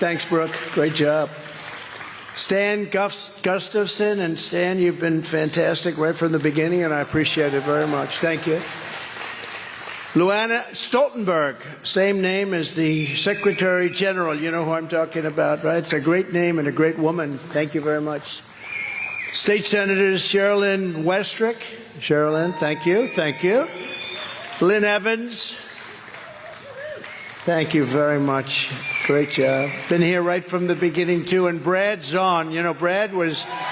Thanks, Brooke. Great job. Stan Gustafson, and Stan, you've been fantastic right from the beginning, and I appreciate it very much. Thank you. Luana Stoltenberg, same name as the Secretary General. You know who I'm talking about, right? It's a great name and a great woman. Thank you very much. State Senators Sherilyn Westrick. Sherilyn, thank you. Thank you. Lynn Evans. Thank you very much. Great job. Been here right from the beginning, too. And Brad Zahn. You know,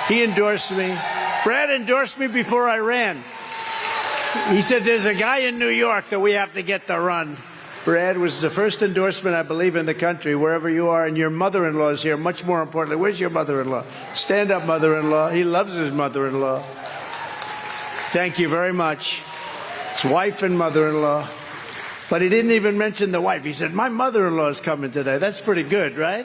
he endorsed me. Brad endorsed me before I ran. He said, there's a guy in New York that we have to get to run. Brad was the first endorsement, I believe, in the country, wherever you are. And your mother-in-law is here, much more importantly. Where's your mother-in-law? Stand up, mother-in-law. He loves his mother-in-law. Thank you very much. His wife and mother-in-law. But he didn't even mention the wife. He said, my mother-in-law is coming today. That's pretty good, right?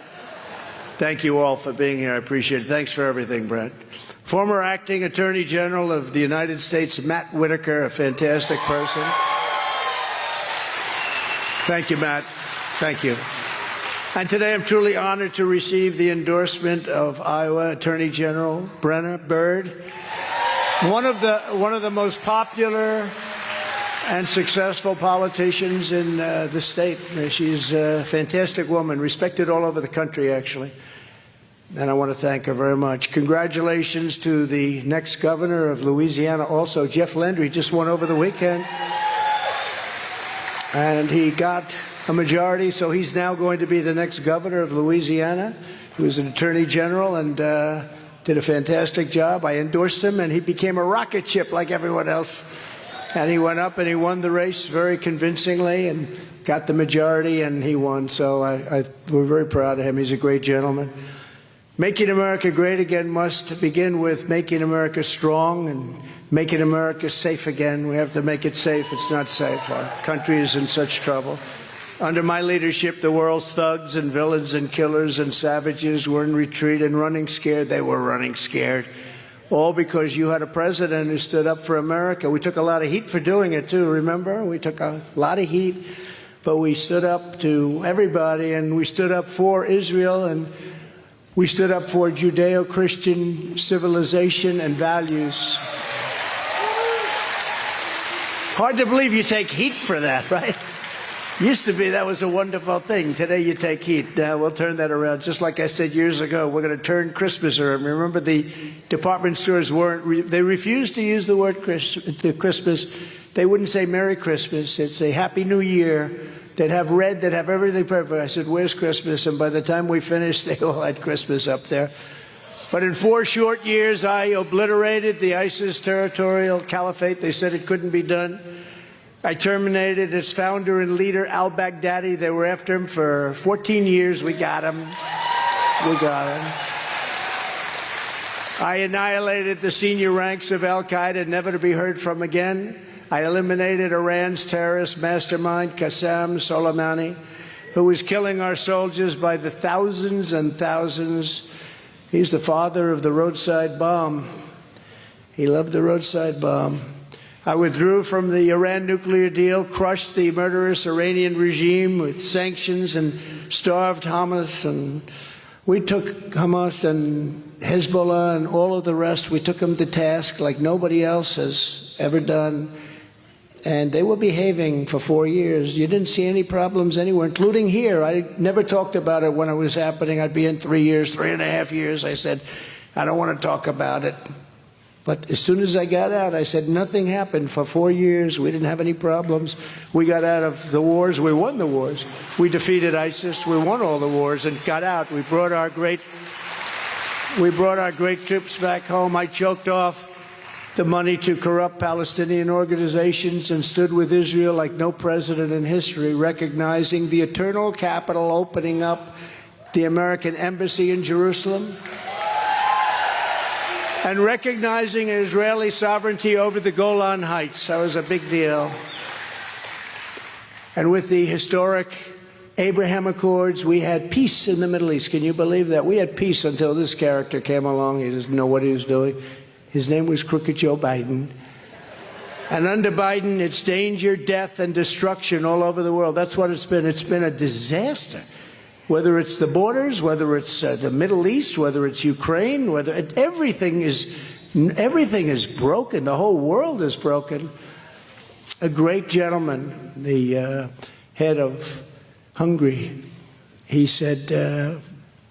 Thank you all for being here. I appreciate it. Thanks for everything, Brad. Former Acting Attorney General of the United States, Matt Whitaker, a fantastic person. Thank you, Matt. Thank you. And today I'm truly honored to receive the endorsement of Iowa Attorney General Brenna Bird, one of the most popular and successful politicians in the state. She's a fantastic woman, respected all over the country, actually. And I want to thank her very much. Congratulations to the next governor of Louisiana also. Jeff Landry just won over the weekend. And he got a majority, so he's now going to be the next governor of Louisiana. He was an attorney general and did a fantastic job. I endorsed him, and he became a rocket ship like everyone else. And he went up and he won the race very convincingly and got the majority, and he won. So we're very proud of him. He's a great gentleman. Making America great again must begin with making America strong and making America safe again. We have to make it safe. It's not safe. Our country is in such trouble. Under my leadership, the world's thugs and villains and killers and savages were in retreat and running scared. They were running scared. All because you had a president who stood up for America. We took a lot of heat for doing it, too, remember? We took a lot of heat, but we stood up to everybody, and we stood up for Israel, and we stood up for Judeo-Christian civilization and values. Hard to believe you take heat for that, right? Used to be that was a wonderful thing. Today you take heat. Now we'll turn that around. Just like I said years ago, we're going to turn Christmas around. Remember, the department stores they refused to use the word Christmas. They wouldn't say Merry Christmas. They'd say Happy New Year. They'd have red, they'd have everything perfect. I said, where's Christmas? And by the time we finished, they all had Christmas up there. But in 4 short years, I obliterated the ISIS territorial caliphate. They said it couldn't be done. I terminated its founder and leader, al-Baghdadi. They were after him for 14 years. We got him. We got him. I annihilated the senior ranks of al-Qaeda, never to be heard from again. I eliminated Iran's terrorist mastermind, Qasem Soleimani, who was killing our soldiers by the thousands and thousands. He's the father of the roadside bomb. He loved the roadside bomb. I withdrew from the Iran nuclear deal, crushed the murderous Iranian regime with sanctions, and starved Hamas. And we took Hamas and Hezbollah and all of the rest. We took them to task like nobody else has ever done. And they were behaving for 4 years. You didn't see any problems anywhere, including here. I never talked about it when it was happening. I'd be in 3 years, 3.5 years. I said, I don't want to talk about it. But as soon as I got out, I said, nothing happened for 4 years. We didn't have any problems. We got out of the wars. We won the wars. We defeated ISIS. We won all the wars and got out. We brought our great troops back home. I choked off the money to corrupt Palestinian organizations and stood with Israel like no president in history, recognizing the eternal capital, opening up the American embassy in Jerusalem, and recognizing Israeli sovereignty over the Golan Heights. That was a big deal. And with the historic Abraham Accords, we had peace in the Middle East. Can you believe that? We had peace until this character came along. He didn't know what he was doing. His name was Crooked Joe Biden. And under Biden, it's danger, death, and destruction all over the world. That's what it's been. It's been a disaster. whether it's the borders, whether it's the Middle East, whether it's Ukraine, everything is broken. The whole world is broken. A great gentleman, the head of Hungary, he said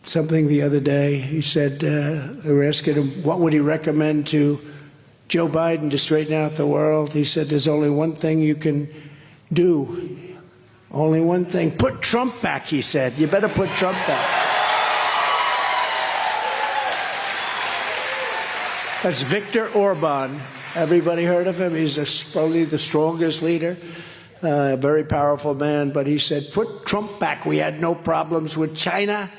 something the other day. He said, they were asking him, what would he recommend to Joe Biden to straighten out the world? He said, there's only one thing you can do. Only one thing. Put Trump back, he said. You better put Trump back. That's Viktor Orban. Everybody heard of him? He's probably the strongest leader, a very powerful man. But he said, put Trump back. We had no problems with China.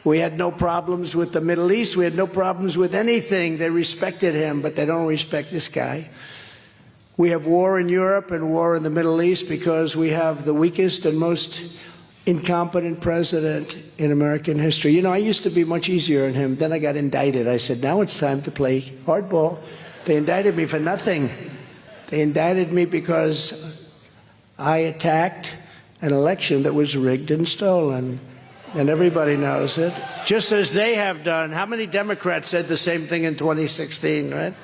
We had no problems with the Middle East. We had no problems with anything. They respected him, but they don't respect this guy. We have war in Europe and war in the Middle East because we have the weakest and most incompetent president in American history. You know, I used to be much easier on him. Then I got indicted. I said, now it's time to play hardball. They indicted me for nothing. They indicted me because I attacked an election that was rigged and stolen. And everybody knows it, just as they have done. How many Democrats said the same thing in 2016, right?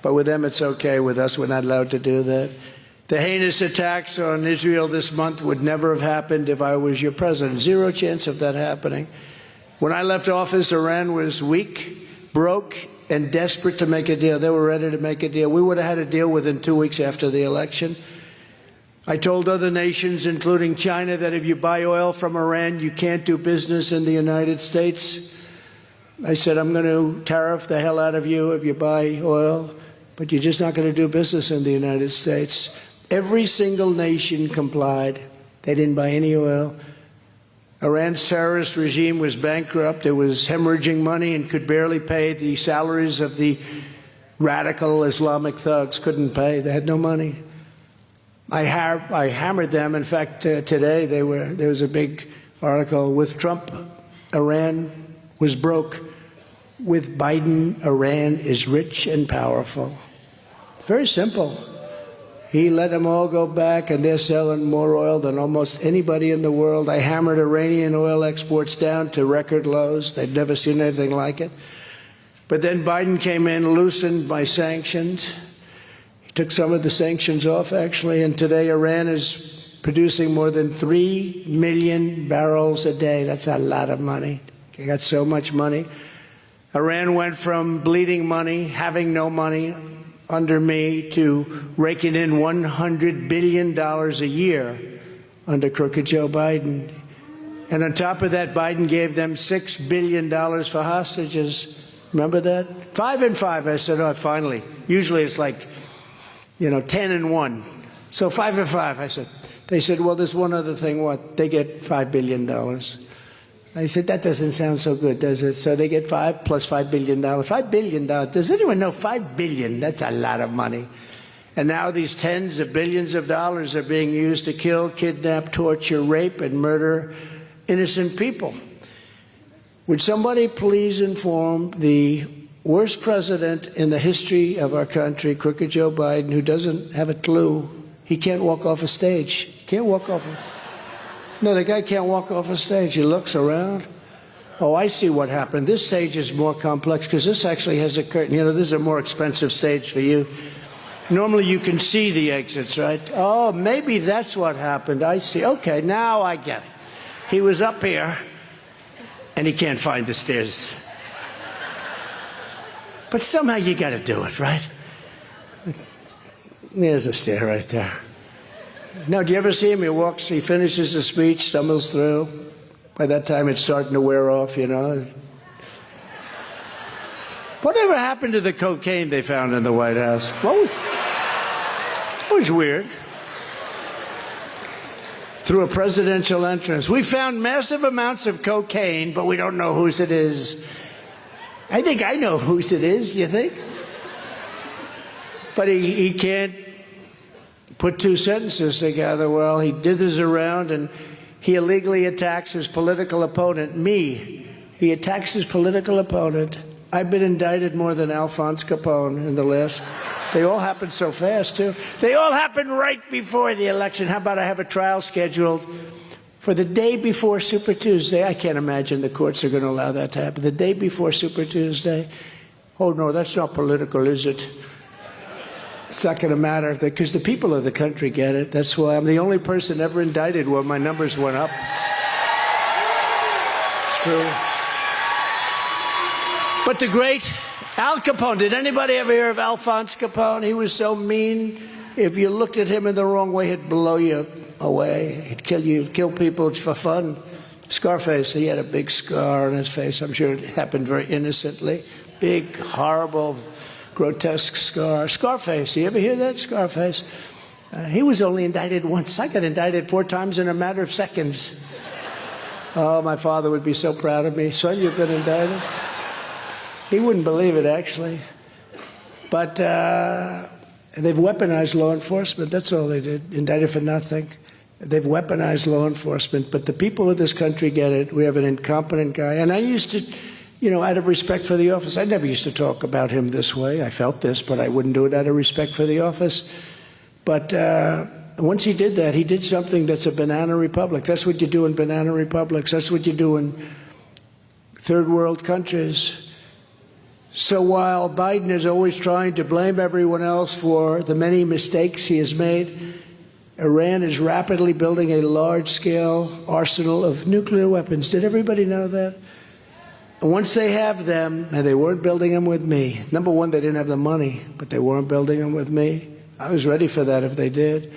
But with them, it's okay. With us, we're not allowed to do that. The heinous attacks on Israel this month would never have happened if I was your president. Zero chance of that happening. When I left office, Iran was weak, broke, and desperate to make a deal. They were ready to make a deal. We would have had a deal within 2 weeks after the election. I told other nations, including China, that if you buy oil from Iran, you can't do business in the United States. I said, I'm going to tariff the hell out of you if you buy oil, but you're just not going to do business in the United States. Every single nation complied. They didn't buy any oil. Iran's terrorist regime was bankrupt. It was hemorrhaging money and could barely pay the salaries of the radical Islamic thugs. Couldn't pay. They had no money. I hammered them. In fact, today there was a big article. With Trump, Iran was broke. With Biden, Iran is rich and powerful. It's very simple. He let them all go back, and they're selling more oil than almost anybody in the world. I hammered Iranian oil exports down to record lows. They'd never seen anything like it. But then Biden came in, loosened my sanctions. Took some of the sanctions off, actually, and today Iran is producing more than 3 million barrels a day. That's a lot of money. They got so much money. Iran went from bleeding money, having no money under me, to raking in $100 billion a year under crooked Joe Biden. And on top of that, Biden gave them $6 billion for hostages. Remember that? 5 and 5. I said, oh, finally. Usually it's like, 10 and 1. So 5 and 5. I said, they said, well, there's one other thing. What? They get $5 billion. I said, that doesn't sound so good, does it? So they get 5 plus $5 billion. $5 billion. Does anyone know $5 billion? That's a lot of money. And now these tens of billions of dollars are being used to kill, kidnap, torture, rape, and murder innocent people. Would somebody please inform the worst president in the history of our country, crooked Joe Biden, who doesn't have a clue? He can't walk off a stage. Can't walk off. No, the guy can't walk off a stage. He looks around. Oh, I see what happened. This stage is more complex because this actually has a curtain. This is a more expensive stage for you. Normally you can see the exits, right? Oh, maybe that's what happened. I see. Okay, now I get it. He was up here and he can't find the stairs. But somehow you got to do it, right? There's a stair right there. Now, do you ever see him? He finishes the speech, stumbles through. By that time, it's starting to wear off, Whatever happened to the cocaine they found in the White House? It was weird. Through a presidential entrance. We found massive amounts of cocaine, but we don't know whose it is. I think I know whose it is, do you think? But he can't put two sentences together. Well, he dithers around and he illegally attacks his political opponent, me. He attacks his political opponent. I've been indicted more than Alphonse Capone in the last. They all happened so fast, too. They all happened right before the election. How about I have a trial scheduled For the day before Super Tuesday, I can't imagine the courts are going to allow that to happen. The day before Super Tuesday, oh no, that's not political, is it? It's not going to matter, because the people of the country get it. That's why I'm the only person ever indicted where my numbers went up. It's true. But the great Al Capone, did anybody ever hear of Alphonse Capone? He was so mean. If you looked at him in the wrong way, he'd blow you away. He'd kill you, kill people for fun. Scarface, he had a big scar on his face. I'm sure it happened very innocently. Big, horrible, grotesque scar. Scarface, you ever hear that? Scarface. He was only indicted once. I got indicted 4 times in a matter of seconds. Oh, my father would be so proud of me. Son, you've been indicted? He wouldn't believe it, actually. But they've weaponized law enforcement. That's all they did. Indicted for nothing. They've weaponized law enforcement. But the people of this country get it. We have an incompetent guy. And I used to, you know, out of respect for the office, I never used to talk about him this way. I felt this, but I wouldn't do it out of respect for the office. But once he did that, he did something that's a banana republic. That's what you do in banana republics. That's what you do in third world countries. So while Biden is always trying to blame everyone else for the many mistakes he has made, Iran is rapidly building a large-scale arsenal of nuclear weapons. Did everybody know that? And once they have them, and they weren't building them with me. Number one, they didn't have the money, but they weren't building them with me. I was ready for that if they did.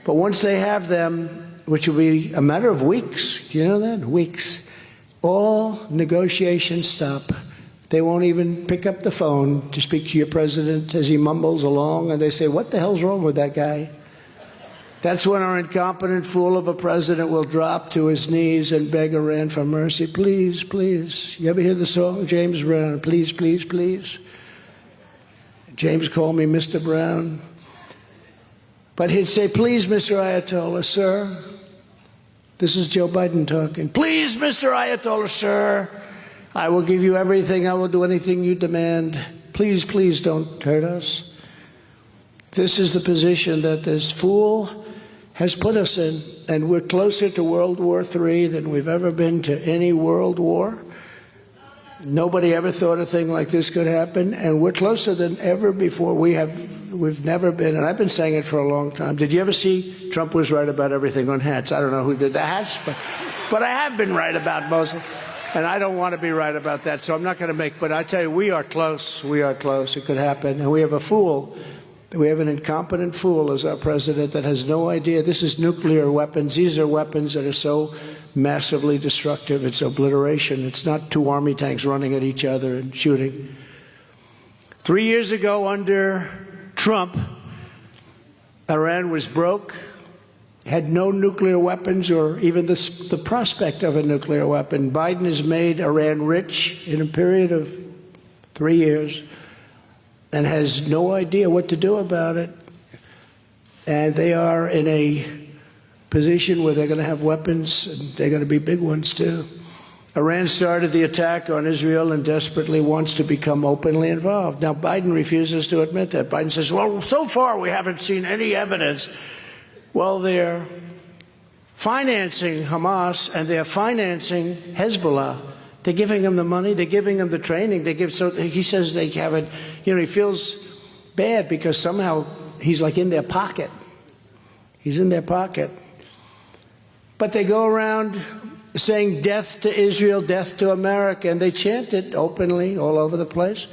But once they have them, which will be a matter of weeks, you know that? Weeks. All negotiations stop. They won't even pick up the phone to speak to your president as he mumbles along, and they say, what the hell's wrong with that guy? That's when our incompetent fool of a president will drop to his knees and beg Iran for mercy. Please, please. You ever hear the song, James Brown? Please, please, please. James called me Mr. Brown. But he'd say, please, Mr. Ayatollah, sir. This is Joe Biden talking. Please, Mr. Ayatollah, sir. I will give you everything. I will do anything you demand. Please, please don't hurt us. This is the position that this fool has put us in, and we're closer to World War III than we've ever been to any world war. Nobody ever thought a thing like this could happen, and we're closer than ever before. We've never been, and I've been saying it for a long time. Did you ever see Trump was right about everything on hats? I don't know who did the hats, but I have been right about most, and I don't want to be right about that, so I'm not going to make, but I tell you, we are close. We are close. It could happen, and we have a fool. We have an incompetent fool as our president that has no idea. This is nuclear weapons. These are weapons that are so massively destructive. It's obliteration. It's not 2 army tanks running at each other and shooting. 3 years ago, under Trump, Iran was broke, had no nuclear weapons or even the prospect of a nuclear weapon. Biden has made Iran rich in a period of 3 years and has no idea what to do about it. And they are in a position where they're going to have weapons, and they're going to be big ones too. Iran started the attack on Israel and desperately wants to become openly involved. Now, Biden refuses to admit that. Biden says, well, so far we haven't seen any evidence. Well, they're financing Hamas and they're financing Hezbollah. They're giving him the money. They're giving him the training. So he says they haven't, you know, he feels bad because somehow he's like in their pocket. He's in their pocket. But they go around saying death to Israel, death to America, and they chant it openly all over the place.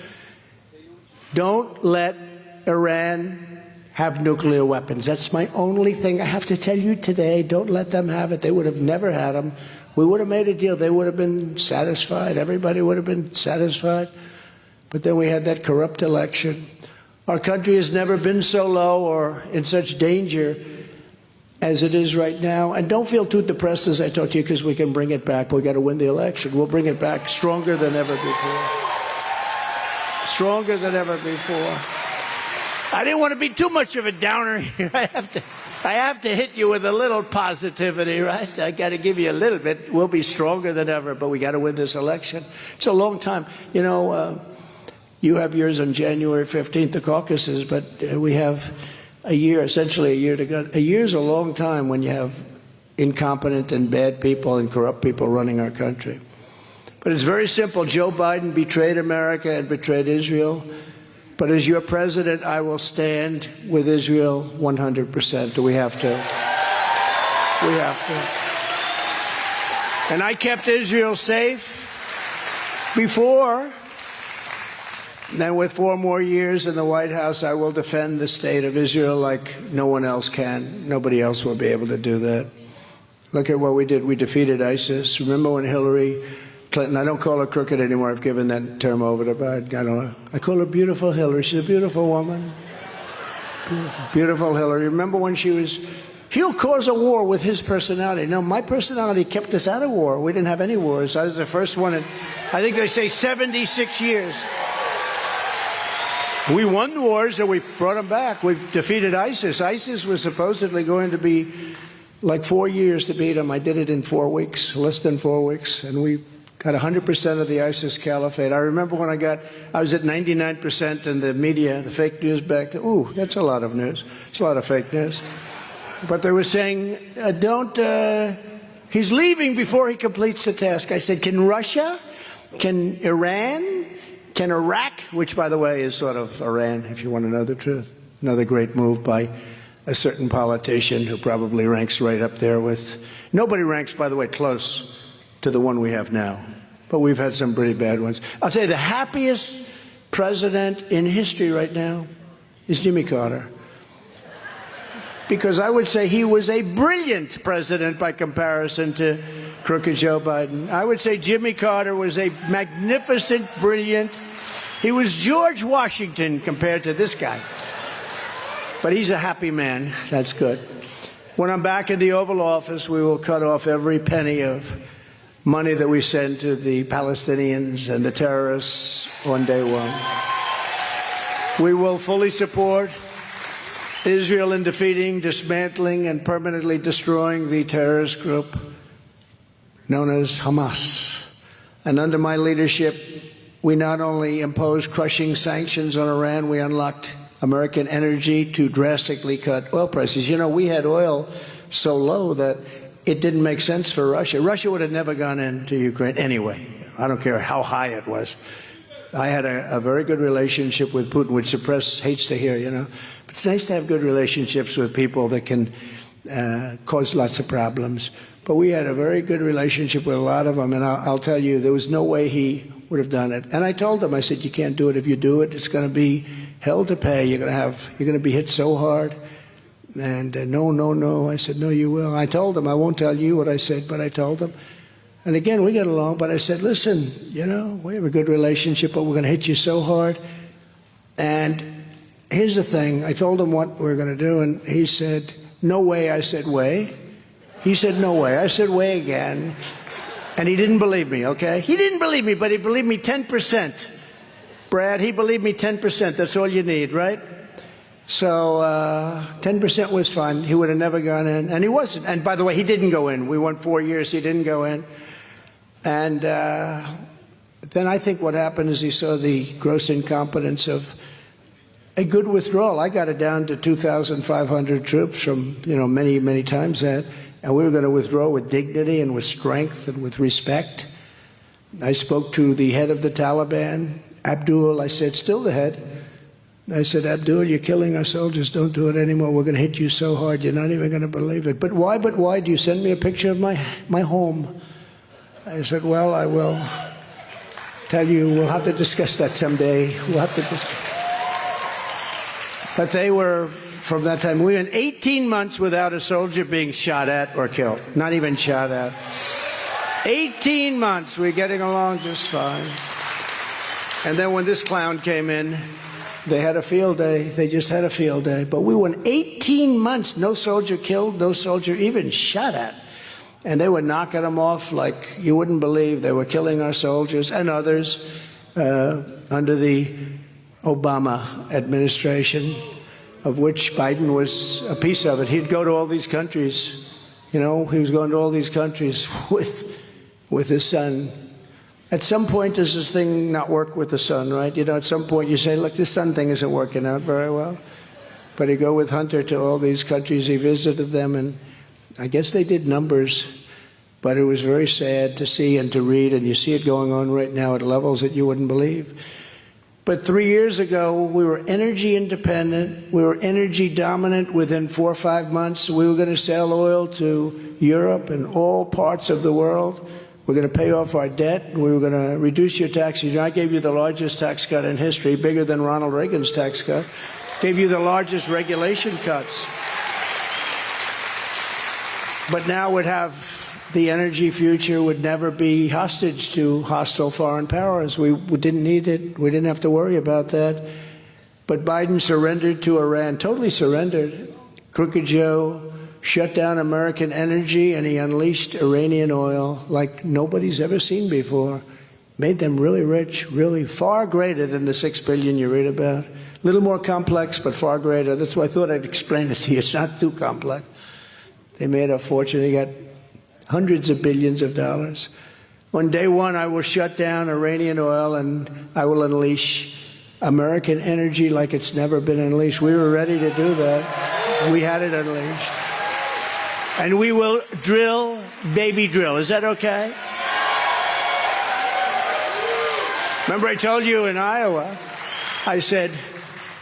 Don't let Iran have nuclear weapons. That's my only thing I have to tell you today. Don't let them have it. They would have never had them. We would have made a deal. They would have been satisfied. Everybody would have been satisfied. But then we had that corrupt election. Our country has never been so low or in such danger as it is right now. And don't feel too depressed as I talk to you, because we can bring it back. We've got to win the election. We'll bring it back stronger than ever before. Stronger than ever before. I didn't want to be too much of a downer here. I have to hit you with a little positivity, right? I got to give you a little bit. We'll be stronger than ever, but we got to win this election. It's a long time. You know, you have yours on January 15th, the caucuses, but we have a year, essentially a year to go. A year is a long time when you have incompetent and bad people and corrupt people running our country. But it's very simple. Joe Biden betrayed America and betrayed Israel. But as your president, I will stand with Israel 100%. Do we have to? We have to. And I kept Israel safe before. Then with 4 more years in the White House, I will defend the state of Israel like no one else can. Nobody else will be able to do that. Look at what we did. We defeated ISIS. Remember when Hillary Clinton, I don't call her crooked anymore. I've given that term over to Biden. I don't know. I call her beautiful Hillary. She's a beautiful woman. Beautiful, beautiful Hillary. Remember when she was, he'll cause a war with his personality. No, my personality kept us out of war. We didn't have any wars. I was the first one in, I think they say 76 years. We won wars and we brought them back. We defeated ISIS. ISIS was supposedly going to be like 4 years to beat them. I did it in 4 weeks, less than 4 weeks. And we got 100% of the ISIS caliphate. I remember when I was at 99% and the media, the fake news back then, ooh, that's a lot of news. It's a lot of fake news. But they were saying, he's leaving before he completes the task. I said, can Russia, can Iran, can Iraq, which, by the way, is sort of Iran, if you want to know the truth. Another great move by a certain politician who probably ranks right up there with, nobody ranks, by the way, close to the one we have now. But we've had some pretty bad ones. I'll tell you, the happiest president in history right now is Jimmy Carter. Because I would say he was a brilliant president by comparison to crooked Joe Biden. I would say Jimmy Carter was a magnificent, brilliant. He was George Washington compared to this guy. But he's a happy man. That's good. When I'm back in the Oval Office, we will cut off every penny of money that we send to the Palestinians and the terrorists on day one. We will fully support Israel in defeating, dismantling, and permanently destroying the terrorist group known as Hamas. And under my leadership, we not only imposed crushing sanctions on Iran, we unlocked American energy to drastically cut oil prices. You know, we had oil so low that it didn't make sense for Russia. Russia would have never gone into Ukraine anyway. I don't care how high it was. I had a very good relationship with Putin, which the press hates to hear, you know. But it's nice to have good relationships with people that can cause lots of problems. But we had a very good relationship with a lot of them, and I'll tell you, there was no way he would have done it. And I told him, I said, you can't do it. If you do it, it's going to be hell to pay. You're going to be hit so hard. And no. I said, no, you will. I told him, I won't tell you what I said, but I told him. And again, we got along, but I said, listen, you know, we have a good relationship, but we're going to hit you so hard. And here's the thing. I told him what we were going to do, and he said, no way. I said, way. He said, no way. I said, way again. And he didn't believe me, okay? He didn't believe me, but he believed me 10%. Brad, he believed me 10%. That's all you need, right? So 10% was fine. He would have never gone in. And he wasn't. And by the way, he didn't go in. We won 4 years. He didn't go in. And then I think what happened is he saw the gross incompetence of a good withdrawal. I got it down to 2,500 troops from, you know, many, many times that. And we were going to withdraw with dignity and with strength and with respect. I spoke to the head of the Taliban, Abdul. I said, still the head. I said, Abdul, you're killing our soldiers. Don't do it anymore. We're going to hit you so hard, you're not even going to believe it. But why do you send me a picture of my home? I said, well, I will tell you. We'll have to discuss that someday. We'll have to discuss. But they were, from that time, we were in 18 months without a soldier being shot at or killed. Not even shot at. 18 months. We're getting along just fine. And then when this clown came in, they had a field day. They just had a field day. But we went 18 months, no soldier killed, no soldier even shot at. And they were knocking them off like you wouldn't believe. They were killing our soldiers and others under the Obama administration, of which Biden was a piece of it. He'd go to all these countries. You know, he was going to all these countries with his son. At some point, does this thing not work with the son, right? You know, at some point you say, look, this son thing isn't working out very well. But he'd go with Hunter to all these countries. He visited them, and I guess they did numbers, but it was very sad to see and to read, and you see it going on right now at levels that you wouldn't believe. But 3 years ago, we were energy independent. We were energy dominant within 4 or 5 months. We were going to sell oil to Europe and all parts of the world. We're going to pay off our debt. We were going to reduce your taxes. I gave you the largest tax cut in history, bigger than Ronald Reagan's tax cut. Gave you the largest regulation cuts. But now we'd have the energy future would never be hostage to hostile foreign powers. We didn't need it. We didn't have to worry about that. But Biden surrendered to Iran, totally surrendered. Crooked Joe shut down American energy, and he unleashed Iranian oil like nobody's ever seen before. Made them really rich, really far greater than the $6 billion you read about. A little more complex, but far greater. That's why I thought I'd explain it to you. It's not too complex. They made a fortune. They got hundreds of billions of dollars. On day one, I will shut down Iranian oil, and I will unleash American energy like it's never been unleashed. We were ready to do that. We had it unleashed. And we will drill, baby drill. Is that okay? Remember I told you in Iowa, I said,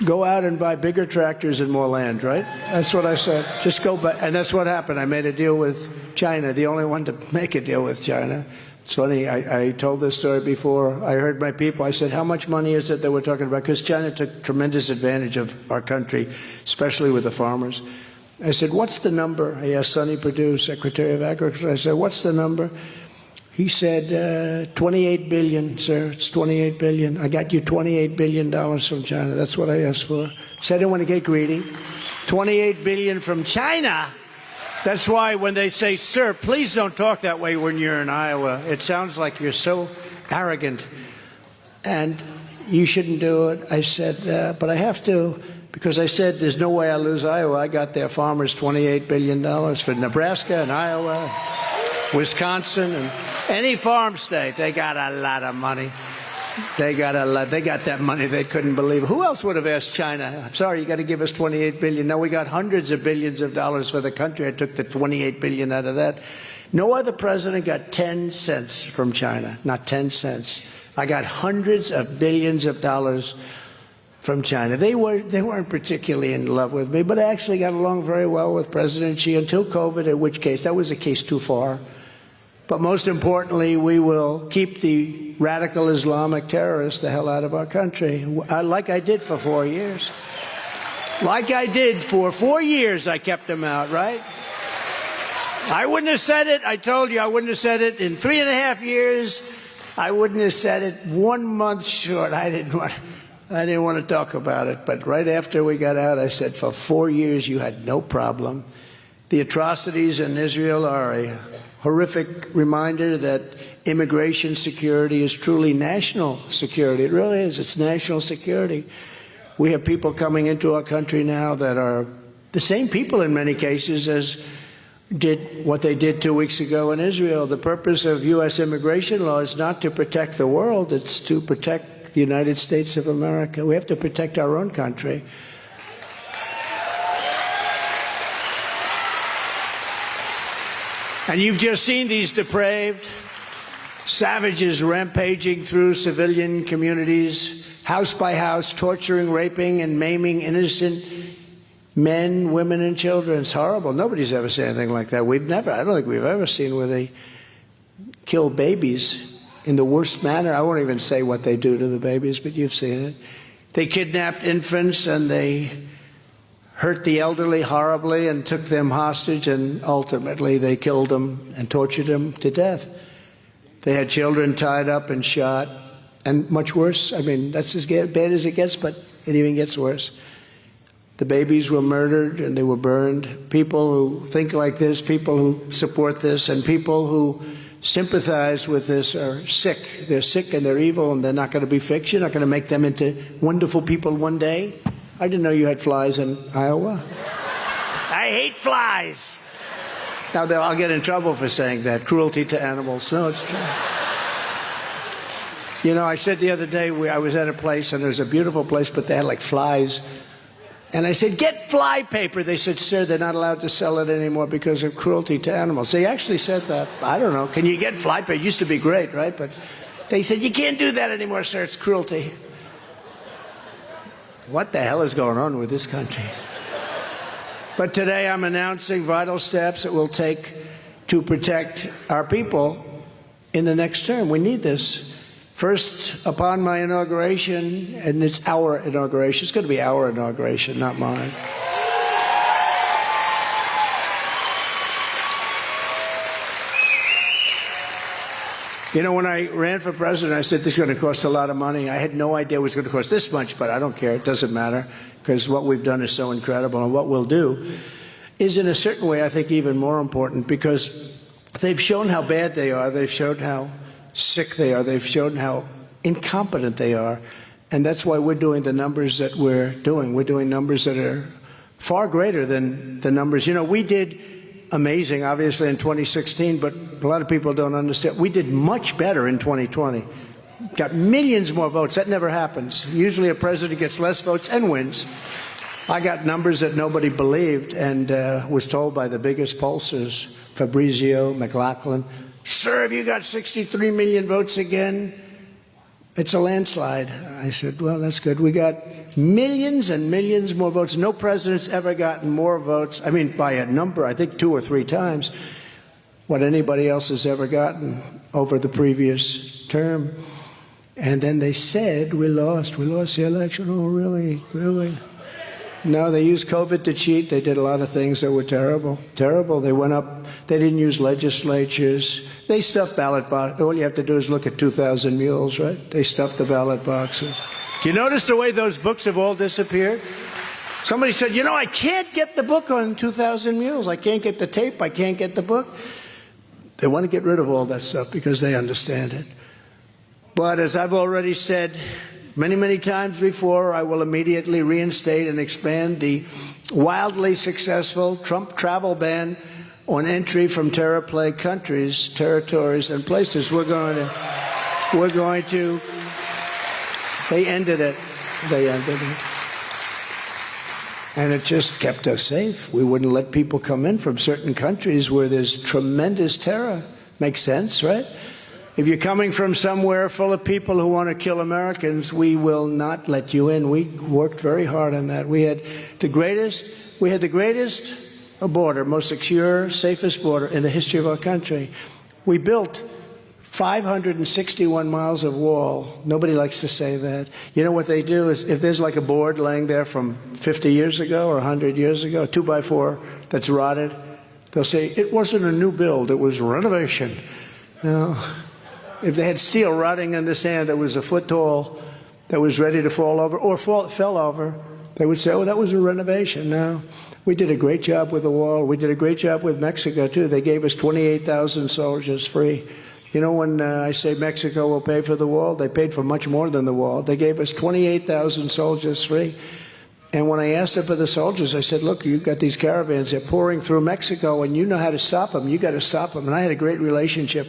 go out and buy bigger tractors and more land, right? That's what I said. Just go buy. And that's what happened. I made a deal with China, the only one to make a deal with China. It's funny, I told this story before. I heard my people. I said, how much money is it that we're talking about? Because China took tremendous advantage of our country, especially with the farmers. I said, what's the number? I asked Sonny Perdue, Secretary of Agriculture. I said, what's the number? He said, 28 billion, sir. It's 28 billion. I got you $28 billion from China. That's what I asked for. So I didn't want to get greedy. 28 billion from China. That's why when they say, sir, please don't talk that way when you're in Iowa. It sounds like you're so arrogant. And you shouldn't do it. I said, but I have to. Because I said, there's no way I lose Iowa. I got their farmers $28 billion for Nebraska and Iowa, Wisconsin, and any farm state. They got a lot of money. They got a lot. They got that money they couldn't believe. Who else would have asked China? I'm sorry, you got to give us $28 billion. No, we got hundreds of billions of dollars for the country. I took the $28 billion out of that. No other president got 10 cents from China. Not 10 cents. I got hundreds of billions of dollars from China. They weren't particularly in love with me, but I actually got along very well with President Xi until COVID, in which case that was a case too far. But most importantly, we will keep the radical Islamic terrorists the hell out of our country, like I did for 4 years. Like I did for 4 years, I kept them out, right? I wouldn't have said it. I told you I wouldn't have said it. In 3.5 years, I wouldn't have said it. 1 month short, I didn't want to talk about it, but right after we got out, I said, for 4 years, you had no problem. The atrocities in Israel are a horrific reminder that immigration security is truly national security. It really is. It's national security. We have people coming into our country now that are the same people in many cases as did what they did 2 weeks ago in Israel. The purpose of U.S. immigration law is not to protect the world. It's to protect the United States of America. We have to protect our own country. And you've just seen these depraved savages rampaging through civilian communities, house by house, torturing, raping, and maiming innocent men, women, and children. It's horrible. Nobody's ever seen anything like that. I don't think we've ever seen where they kill babies in the worst manner. I won't even say what they do to the babies, but you've seen it. They kidnapped infants and they hurt the elderly horribly and took them hostage, and ultimately they killed them and tortured them to death. They had children tied up and shot, and much worse. I mean, that's as bad as it gets, but it even gets worse. The babies were murdered and they were burned. People who think like this, people who support this, and people who sympathize with this are sick. They're sick and they're evil, and they're not going to be fixed. You're not going to make them into wonderful people one day. I didn't know you had flies in Iowa. I hate flies. Now, I'll get in trouble for saying that. Cruelty to animals. No, it's true. You know, I said the other day, I was at a place, and it was a beautiful place, but they had like flies And I said, get fly paper. They said, sir, they're not allowed to sell it anymore because of cruelty to animals. They actually said that. I don't know. Can you get fly paper? It used to be great, right? But they said, you can't do that anymore, sir. It's cruelty. What the hell is going on with this country? But today I'm announcing vital steps that we'll take to protect our people in the next term. We need this. First, upon my inauguration, and it's our inauguration. It's going to be our inauguration, not mine. You know, when I ran for president, I said this is going to cost a lot of money. I had no idea it was going to cost this much, but I don't care. It doesn't matter, because what we've done is so incredible, and what we'll do is, in a certain way, I think even more important, because they've shown how bad they are. They've shown how sick they are. They've shown how incompetent they are. And that's why we're doing the numbers that we're doing. We're doing numbers that are far greater than the numbers. You know, we did amazing, obviously, in 2016, but a lot of people don't understand. We did much better in 2020. Got millions more votes. That never happens. Usually a president gets less votes and wins. I got numbers that nobody believed, and was told by the biggest pollsters, Fabrizio, McLaughlin, sir, have you got 63 million votes again? It's a landslide. I said, well, that's good. We got millions and millions more votes. No president's ever gotten more votes, I mean, by a number, I think 2 or 3 times, what anybody else has ever gotten over the previous term. And then they said, we lost the election. Oh, really? Really? No, they used COVID to cheat. They did a lot of things that were terrible. Terrible. They went up. They didn't use legislatures. They stuffed ballot boxes. All you have to do is look at 2,000 Mules, right? They stuffed the ballot boxes. Do you notice the way those books have all disappeared? Somebody said, you know, I can't get the book on 2,000 Mules. I can't get the tape. I can't get the book. They want to get rid of all that stuff because they understand it. But as I've already said many, many times before, I will immediately reinstate and expand the wildly successful Trump travel ban on entry from terror-plagued countries, territories, and places. We're going to, they ended it. They ended it. And it just kept us safe. We wouldn't let people come in from certain countries where there's tremendous terror. Makes sense, right? If you're coming from somewhere full of people who want to kill Americans, we will not let you in. We worked very hard on that. We had the greatest border, most secure, safest border in the history of our country. We built 561 miles of wall. Nobody likes to say that. You know what they do is, if there's like a board laying there from 50 years ago or 100 years ago, a 2x4 that's rotted, they'll say, it wasn't a new build, it was renovation. No. If they had steel rotting in the sand that was a foot tall, that was ready to fall over, or fell over, they would say, oh, that was a renovation. No. We did a great job with the wall. We did a great job with Mexico, too. They gave us 28,000 soldiers free. You know, when I say Mexico will pay for the wall, they paid for much more than the wall. They gave us 28,000 soldiers free. And when I asked them for the soldiers, I said, look, you've got these caravans. They're pouring through Mexico, and you know how to stop them. You got to stop them. And I had a great relationship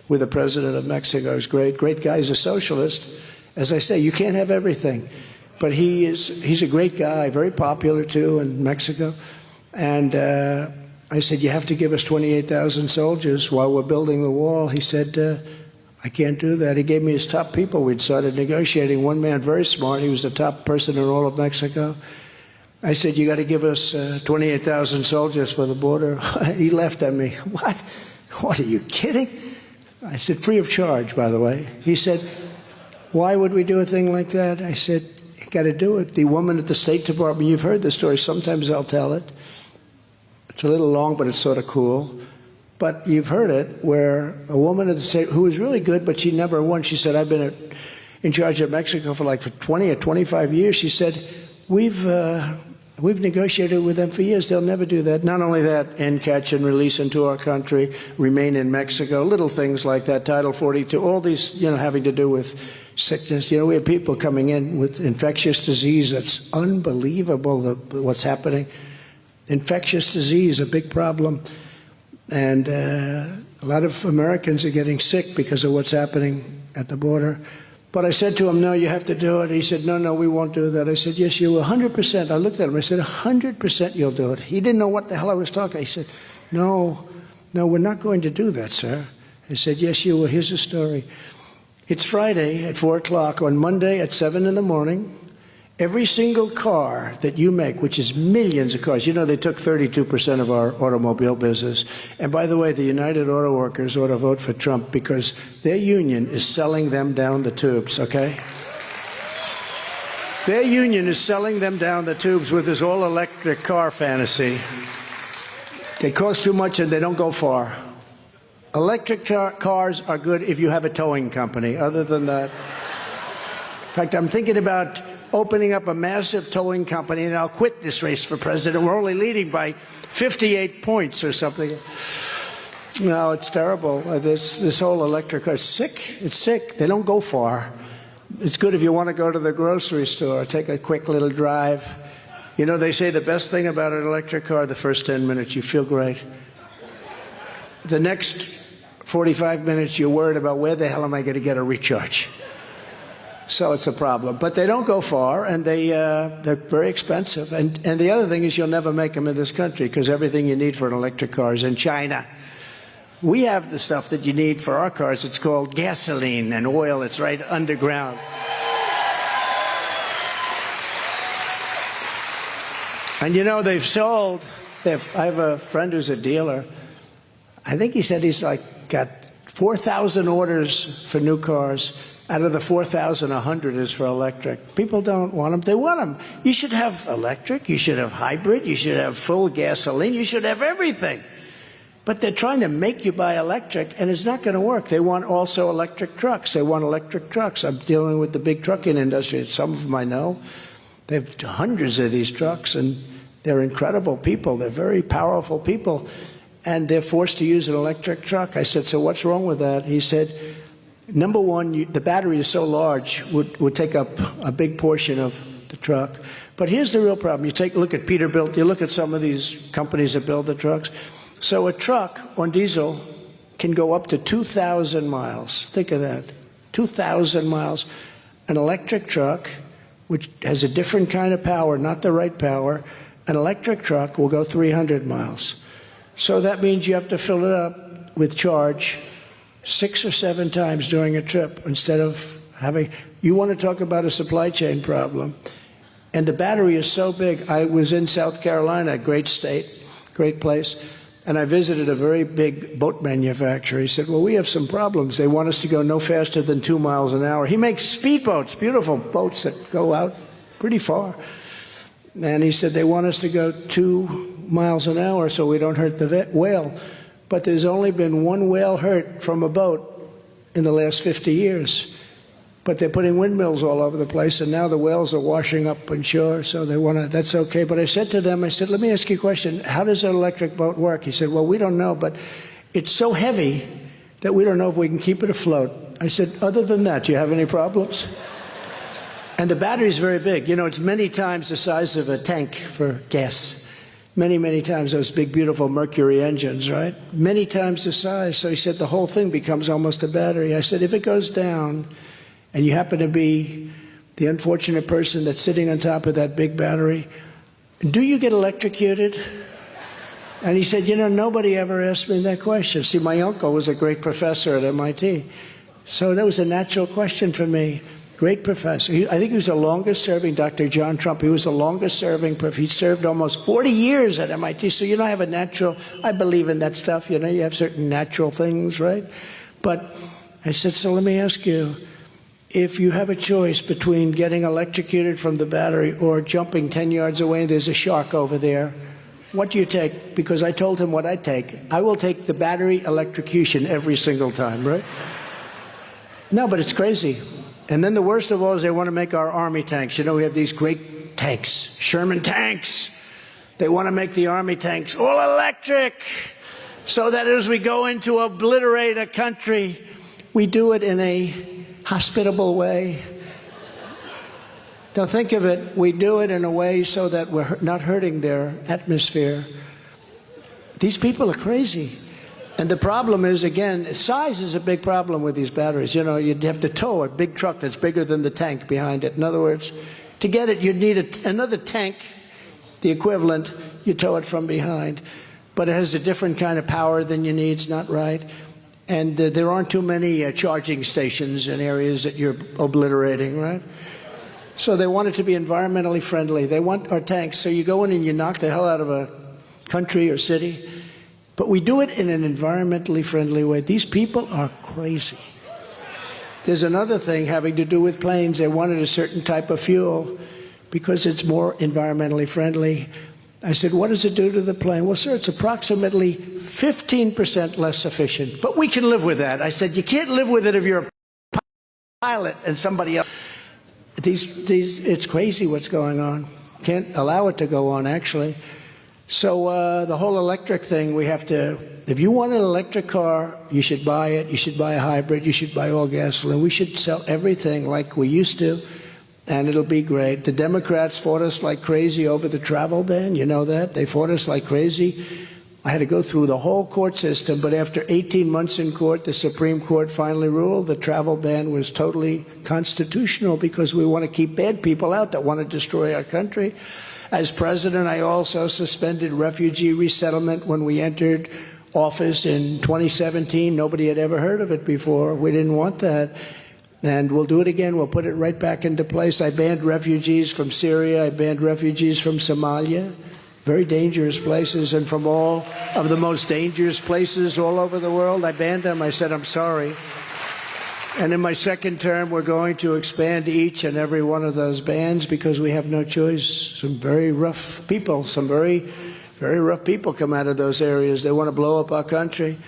with the president of Mexico. He's great guy. He's a socialist. As I say, you can't have everything. But he's a great guy, very popular, too, in Mexico. And I said, you have to give us 28,000 soldiers while we're building the wall. He said, I can't do that. He gave me his top people. We'd started negotiating. One man, very smart. He was the top person in all of Mexico. I said, you got to give us 28,000 soldiers for the border. He laughed at me. What? What, are you kidding? I said, free of charge, by the way. He said, why would we do a thing like that? I said, you got to do it. The woman at the State Department, you've heard the story. Sometimes I'll tell it. It's a little long, but it's sort of cool. But you've heard it, where a woman at the State, who was really good, but she never won. She said, I've been in charge of Mexico for 20 or 25 years. She said, we've negotiated with them for years. They'll never do that. Not only that, end, catch, and release into our country, remain in Mexico, little things like that, Title 42, all these, having to do with sickness. We have people coming in with infectious disease. That's unbelievable, what's happening. Infectious disease, a big problem. And a lot of Americans are getting sick because of what's happening at the border. But I said to him, no, you have to do it. He said, no, we won't do that. I said, yes, you will, 100%. I looked at him. I said, 100% you'll do it. He didn't know what the hell I was talking. He said, no, we're not going to do that, sir. I said, yes, you will. Here's the story. It's Friday at 4 o'clock. On Monday at 7 in the morning, every single car that you make, which is millions of cars, you know they took 32% of our automobile business. And by the way, the United Auto Workers ought to vote for Trump because their union is selling them down the tubes, okay? Their union is selling them down the tubes with this all-electric car fantasy. They cost too much and they don't go far. Electric cars are good if you have a towing company. Other than that, in fact, I'm thinking about opening up a massive towing company, and I'll quit this race for president. We're only leading by 58 points or something. No, it's terrible. This whole electric car is sick. It's sick. They don't go far. It's good if you want to go to the grocery store, take a quick little drive. You know, they say the best thing about an electric car, the first 10 minutes, you feel great. The next 45 minutes, you're worried about where the hell am I going to get a recharge? So it's a problem. But they don't go far, and they're very expensive. And the other thing is you'll never make them in this country because everything you need for an electric car is in China. We have the stuff that you need for our cars. It's called gasoline and oil. It's right underground. And you know, I have a friend who's a dealer. I think he said he's got 4,000 orders for new cars. Out of the 4,000, 100 is for electric. People don't want them. They want them. You should have electric. You should have hybrid. You should have full gasoline. You should have everything. But they're trying to make you buy electric, and it's not going to work. They want also electric trucks. They want electric trucks. I'm dealing with the big trucking industry. Some of them I know. They have hundreds of these trucks, and they're incredible people. They're very powerful people. And they're forced to use an electric truck. I said, so what's wrong with that? He said, number one, the battery is so large, would take up a big portion of the truck. But here's the real problem. You take a look at Peterbilt. You look at some of these companies that build the trucks. So a truck on diesel can go up to 2,000 miles. Think of that, 2,000 miles. An electric truck, which has a different kind of power, not the right power, an electric truck will go 300 miles. So that means you have to fill it up with charge 6 or 7 times during a trip instead of having. You want to talk about a supply chain problem. And the battery is so big. I was in South Carolina, a great state, great place, and I visited a very big boat manufacturer. He said, well, we have some problems. They want us to go no faster than 2 miles an hour. He makes speedboats, beautiful boats that go out pretty far. And he said, they want us to go 2 miles an hour so we don't hurt the whale. But there's only been one whale hurt from a boat in the last 50 years. But they're putting windmills all over the place, and now the whales are washing up on shore, so they want to, that's okay. But I said to them, I said, let me ask you a question. How does an electric boat work? He said, well, we don't know, but it's so heavy that we don't know if we can keep it afloat. I said, other than that, do you have any problems? And the battery is very big. You know, it's many times the size of a tank for gas. Many, many times those big, beautiful Mercury engines, right? Many times the size. So he said the whole thing becomes almost a battery. I said, if it goes down and you happen to be the unfortunate person that's sitting on top of that big battery, do you get electrocuted? And he said, you know, nobody ever asked me that question. See, my uncle was a great professor at MIT. So that was a natural question for me. Great professor. I think he was the longest serving, Dr. John Trump. He was the longest serving professor. He served almost 40 years at MIT. So, you know, I have a natural, I believe in that stuff. You know, you have certain natural things, right? But I said, so let me ask you, if you have a choice between getting electrocuted from the battery or jumping 10 yards away and there's a shark over there, what do you take? Because I told him what I'd take. I will take the battery electrocution every single time, right? No, but it's crazy. And then the worst of all is they want to make our Army tanks. You know, we have these great tanks, Sherman tanks. They want to make the Army tanks all electric so that as we go in to obliterate a country, we do it in a hospitable way. Now think of it, we do it in a way so that we're not hurting their atmosphere. These people are crazy. And the problem is, again, size is a big problem with these batteries. You know, you'd have to tow a big truck that's bigger than the tank behind it. In other words, to get it, you'd need another tank, the equivalent, you tow it from behind. But it has a different kind of power than you need. It's not right. And there aren't too many charging stations in areas that you're obliterating, right? So they want it to be environmentally friendly. They want our tanks. So you go in and you knock the hell out of a country or city. But we do it in an environmentally friendly way. These people are crazy. There's another thing having to do with planes. They wanted a certain type of fuel because it's more environmentally friendly. I said, what does it do to the plane? Well, sir, it's approximately 15% less efficient. But we can live with that. I said, you can't live with it if you're a pilot and somebody else. It's crazy what's going on. Can't allow it to go on, actually. So the whole electric thing, we have to, if you want an electric car, you should buy it. You should buy a hybrid. You should buy all gasoline. We should sell everything like we used to, and it'll be great. The Democrats fought us like crazy over the travel ban. You know that? They fought us like crazy. I had to go through the whole court system, but after 18 months in court, the Supreme Court finally ruled the travel ban was totally constitutional because we want to keep bad people out that want to destroy our country. As president, I also suspended refugee resettlement when we entered office in 2017. Nobody had ever heard of it before. We didn't want that. And we'll do it again. We'll put it right back into place. I banned refugees from Syria. I banned refugees from Somalia. Very dangerous places. And from all of the most dangerous places all over the world, I banned them. I said, I'm sorry. And in my second term, we're going to expand each and every one of those bans because we have no choice. Some very rough people, some very, very rough people come out of those areas. They want to blow up our country.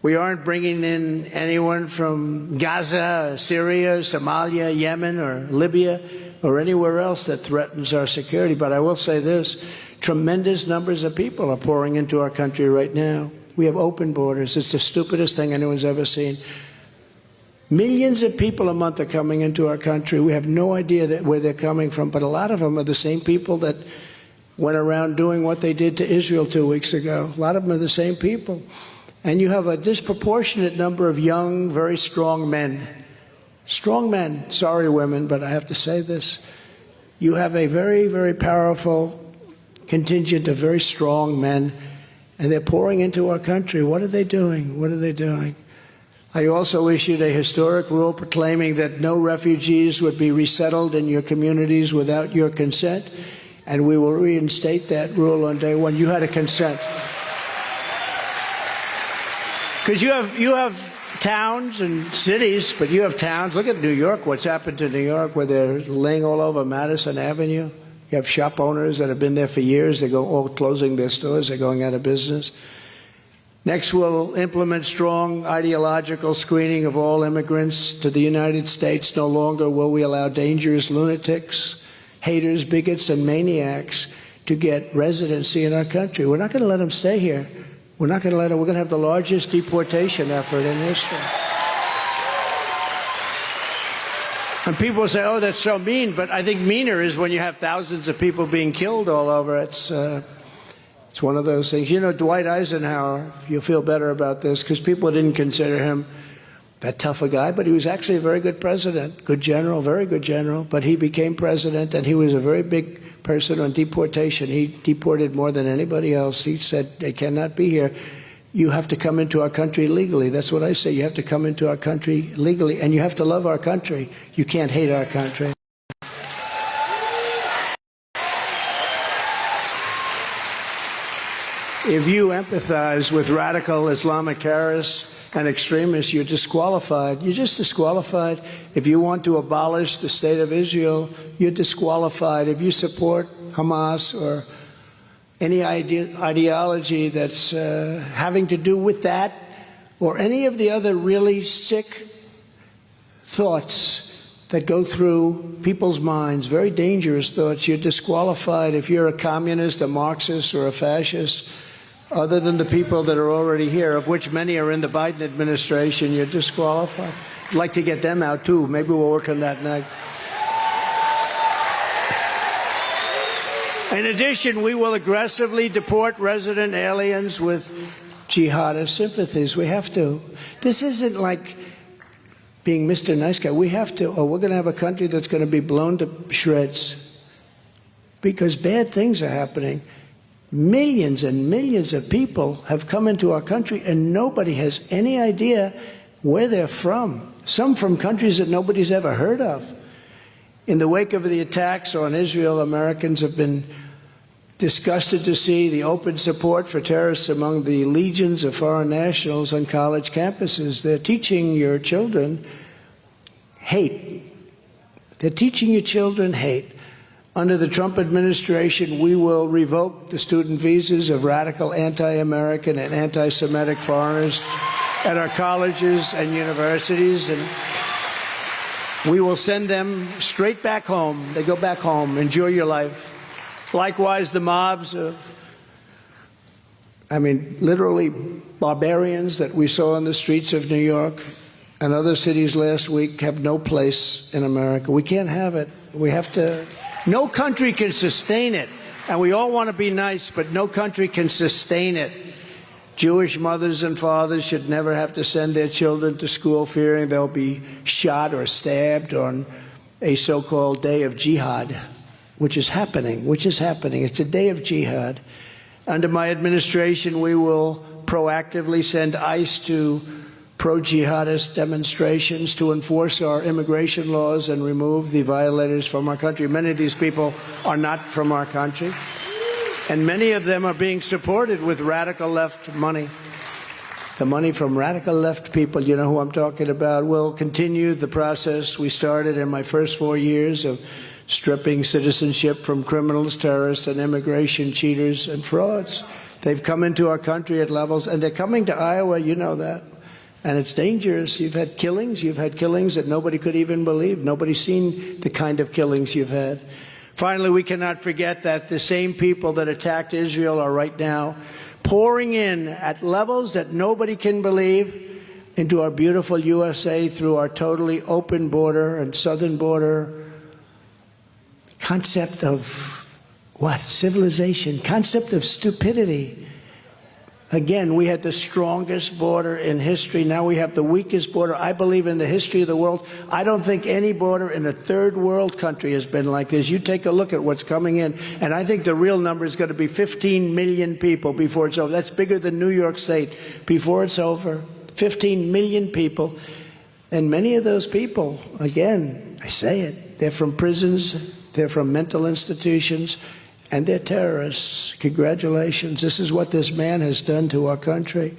We aren't bringing in anyone from Gaza, Syria, Somalia, Yemen, or Libya, or anywhere else that threatens our security. But I will say this, tremendous numbers of people are pouring into our country right now. We have open borders. It's the stupidest thing anyone's ever seen. Millions of people a month are coming into our country. We have no idea where they're coming from, but a lot of them are the same people that went around doing what they did to Israel 2 weeks ago. A lot of them are the same people. And you have a disproportionate number of young, very strong men. Strong men. Sorry, women, but I have to say this. You have a very, very powerful contingent of very strong men, and they're pouring into our country. What are they doing? What are they doing? I also issued a historic rule proclaiming that no refugees would be resettled in your communities without your consent, and we will reinstate that rule on day one. You had to consent. Because you have towns and cities, but you have towns. Look at New York, what's happened to New York, where they're laying all over Madison Avenue. You have shop owners that have been there for years. They're all closing their stores. They're going out of business. Next, we'll implement strong ideological screening of all immigrants to the United States. No longer will we allow dangerous lunatics, haters, bigots, and maniacs to get residency in our country. We're not going to let them stay here. We're not going to let them. We're going to have the largest deportation effort in history. And people say, oh, that's so mean. But I think meaner is when you have thousands of people being killed all over. It's one of those things. You know, Dwight Eisenhower, you'll feel better about this, because people didn't consider him that tough a guy, but he was actually a very good president, good general, very good general. But he became president, and he was a very big person on deportation. He deported more than anybody else. He said, they cannot be here. You have to come into our country legally. That's what I say. You have to come into our country legally, and you have to love our country. You can't hate our country. If you empathize with radical Islamic terrorists and extremists, you're disqualified. You're just disqualified. If you want to abolish the state of Israel, you're disqualified. If you support Hamas or any ideology that's having to do with that, or any of the other really sick thoughts that go through people's minds, very dangerous thoughts, you're disqualified. If you're a communist, a Marxist, or a fascist, other than the people that are already here, of which many are in the Biden administration, you're disqualified. I'd like to get them out, too. Maybe we'll work on that next. In addition, we will aggressively deport resident aliens with jihadist sympathies. We have to. This isn't like being Mr. Nice Guy. We have to, or we're going to have a country that's going to be blown to shreds because bad things are happening. Millions and millions of people have come into our country and nobody has any idea where they're from. Some from countries that nobody's ever heard of. In the wake of the attacks on Israel, Americans have been disgusted to see the open support for terrorists among the legions of foreign nationals on college campuses. They're teaching your children hate. They're teaching your children hate. Under the Trump administration, we will revoke the student visas of radical anti-American and anti-Semitic foreigners at our colleges and universities, and we will send them straight back home. They go back home. Enjoy your life. Likewise, the mobs of, literally barbarians that we saw in the streets of New York and other cities last week have no place in America. We can't have it. We have to. No country can sustain it. And we all want to be nice, but no country can sustain it. Jewish mothers and fathers should never have to send their children to school fearing they'll be shot or stabbed on a so-called day of jihad, which is happening. It's a day of jihad. Under my administration, we will proactively send ICE to pro-jihadist demonstrations to enforce our immigration laws and remove the violators from our country. Many of these people are not from our country, and many of them are being supported with radical left money. The money from radical left people, you know who I'm talking about, will continue the process we started in my first 4 years of stripping citizenship from criminals, terrorists, and immigration cheaters and frauds. They've come into our country at levels, and they're coming to Iowa, you know that. And it's dangerous. You've had killings that nobody could even believe. Nobody's seen the kind of killings you've had. Finally, we cannot forget that the same people that attacked Israel are right now pouring in at levels that nobody can believe into our beautiful USA through our totally open border and southern border. Concept of what? Civilization. Concept of stupidity. Again, we had the strongest border in history. Now we have the weakest border, I believe, in the history of the world. I don't think any border in a third world country has been like this. You take a look at what's coming in, and I think the real number is going to be 15 million people before it's over. That's bigger than New York State before it's over. 15 million people. And many of those people, again, I say it, they're from prisons, they're from mental institutions, and they're terrorists. Congratulations. This is what this man has done to our country.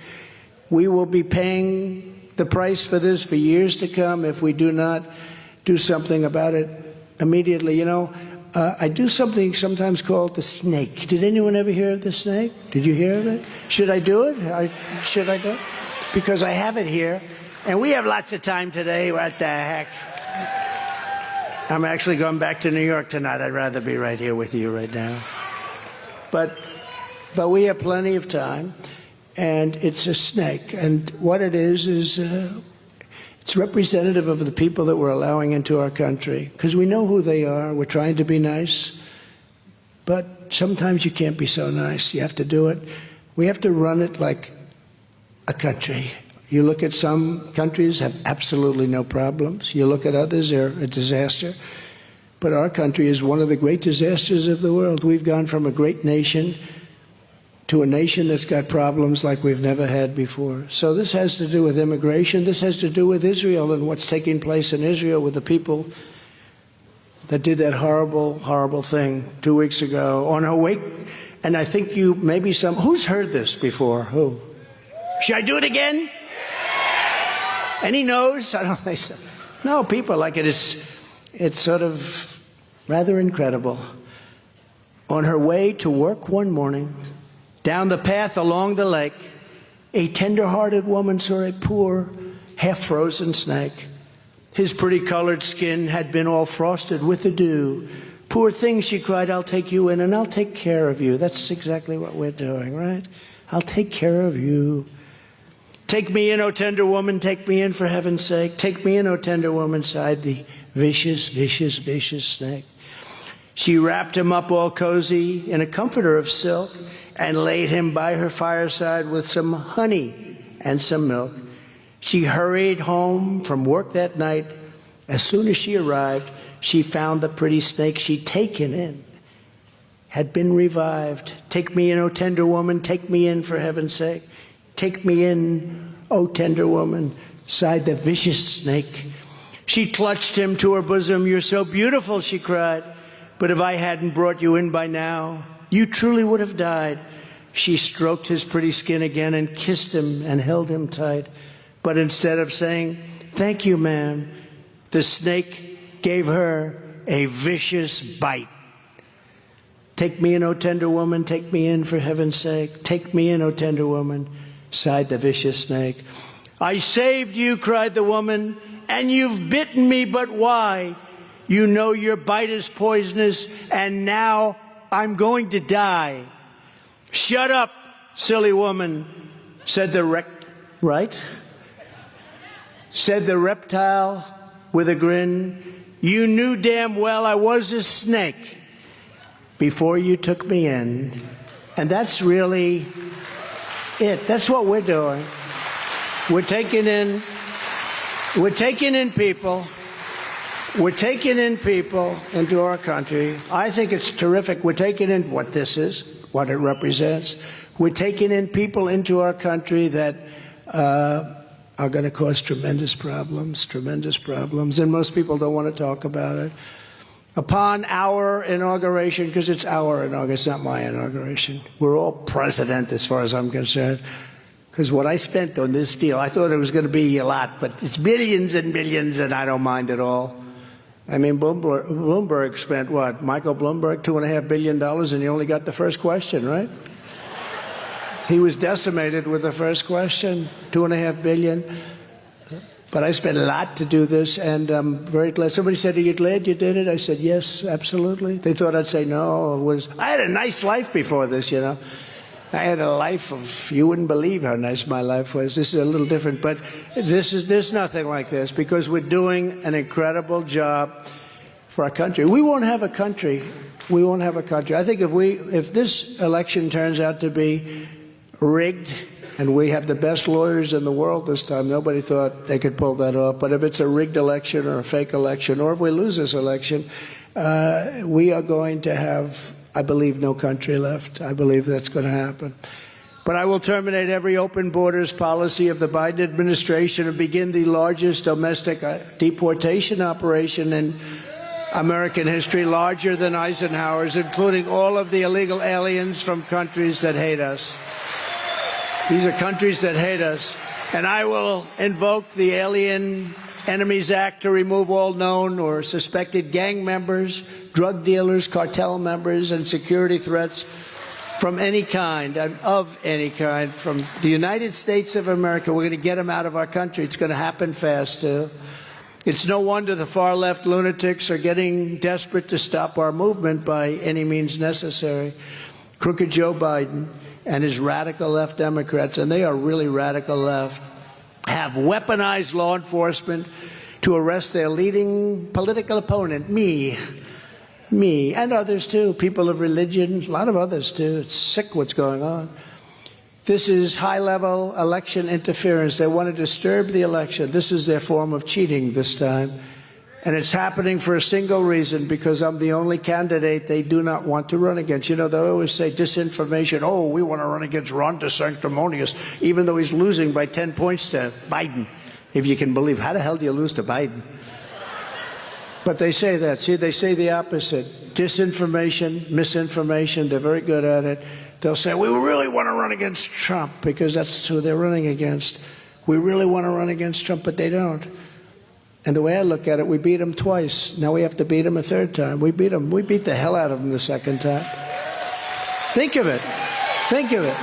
We will be paying the price for this for years to come if we do not do something about it immediately. You know, I do something sometimes called the snake. Did anyone ever hear of the snake? Did you hear of it? Should I do it? Should I do it? Because I have it here, and we have lots of time today. What the heck? I'm actually going back to New York tonight. I'd rather be right here with you right now. But we have plenty of time, and it's a snake. And what it is it's representative of the people that we're allowing into our country, because we know who they are. We're trying to be nice, but sometimes you can't be so nice. You have to do it. We have to run it like a country. You look at some countries have absolutely no problems. You look at others, they're a disaster. But our country is one of the great disasters of the world. We've gone from a great nation to a nation that's got problems like we've never had before. So this has to do with immigration. This has to do with Israel and what's taking place in Israel with the people that did that horrible, horrible thing 2 weeks ago on her way. And I think who's heard this before? Who? Should I do it again? Any no's? I don't think so. No, people like it. It's sort of rather incredible. On her way to work one morning, down the path along the lake, a tender-hearted woman saw a poor, half-frozen snake. His pretty colored skin had been all frosted with the dew. Poor thing, she cried, I'll take you in and I'll take care of you. That's exactly what we're doing, right? I'll take care of you. Take me in, O tender woman, take me in for heaven's sake. Take me in, O tender woman, sighed the vicious, vicious, vicious snake. She wrapped him up all cozy in a comforter of silk and laid him by her fireside with some honey and some milk. She hurried home from work that night. As soon as she arrived, she found the pretty snake she'd taken in had been revived. Take me in, O tender woman, take me in for heaven's sake. Take me in, O tender woman, sighed the vicious snake. She clutched him to her bosom. You're so beautiful, she cried. But if I hadn't brought you in by now, you truly would have died. She stroked his pretty skin again and kissed him and held him tight. But instead of saying, thank you, ma'am, the snake gave her a vicious bite. Take me in, O tender woman, take me in for heaven's sake. Take me in, O tender woman, sighed the vicious snake. I saved you, cried the woman, and you've bitten me, but why? You know your bite is poisonous, and now I'm going to die. Shut up, silly woman, said the said the reptile with a grin. You knew damn well I was a snake before you took me in. And that's really it. That's what we're doing. We're taking in people. We're taking in people into our country. I think it's terrific. We're taking in what this is, what it represents. We're taking in people into our country that are going to cause tremendous problems, and most people don't want to talk about it. Upon our inauguration, because it's our inauguration, it's not my inauguration, we're all president as far as I'm concerned, because what I spent on this deal, I thought it was going to be a lot, but it's billions and billions, and I don't mind at all. I mean, Bloomberg spent what? Michael Bloomberg, $2.5 billion, and he only got the first question, right? He was decimated with the first question, $2.5 billion. But I spent a lot to do this, and I'm very glad. Somebody said, are you glad you did it? I said, yes, absolutely. They thought I'd say no. I had a nice life before this, you know. I had a life of, you wouldn't believe how nice my life was. This is a little different, but there's nothing like this, because we're doing an incredible job for our country. We won't have a country. We won't have a country. I think if this election turns out to be rigged, and we have the best lawyers in the world this time. Nobody thought they could pull that off. But if it's a rigged election or a fake election, or if we lose this election, we are going to have, I believe, no country left. I believe that's going to happen. But I will terminate every open borders policy of the Biden administration and begin the largest domestic deportation operation in American history, larger than Eisenhower's, including all of the illegal aliens from countries that hate us. These are countries that hate us. And I will invoke the Alien Enemies Act to remove all known or suspected gang members, drug dealers, cartel members, and security threats from any kind, and of any kind, from the United States of America. We're going to get them out of our country. It's going to happen fast, too. It's no wonder the far-left lunatics are getting desperate to stop our movement by any means necessary. Crooked Joe Biden and his radical left Democrats, and they are really radical left, have weaponized law enforcement to arrest their leading political opponent, me, and others too, people of religion, a lot of others too. It's sick what's going on. This is high-level election interference. They want to disturb the election. This is their form of cheating this time. And it's happening for a single reason, because I'm the only candidate they do not want to run against. You know, they always say disinformation. Oh, we want to run against Ron DeSanctimonious, even though he's losing by 10 points to Biden, if you can believe. How the hell do you lose to Biden? But they say that. See, they say the opposite. Disinformation, misinformation, they're very good at it. They'll say, we really want to run against Trump, because that's who they're running against. We really want to run against Trump, but they don't. And the way I look at it, we beat him twice. Now we have to beat him a third time. We beat him. We beat the hell out of him the second time. Think of it. Think of it.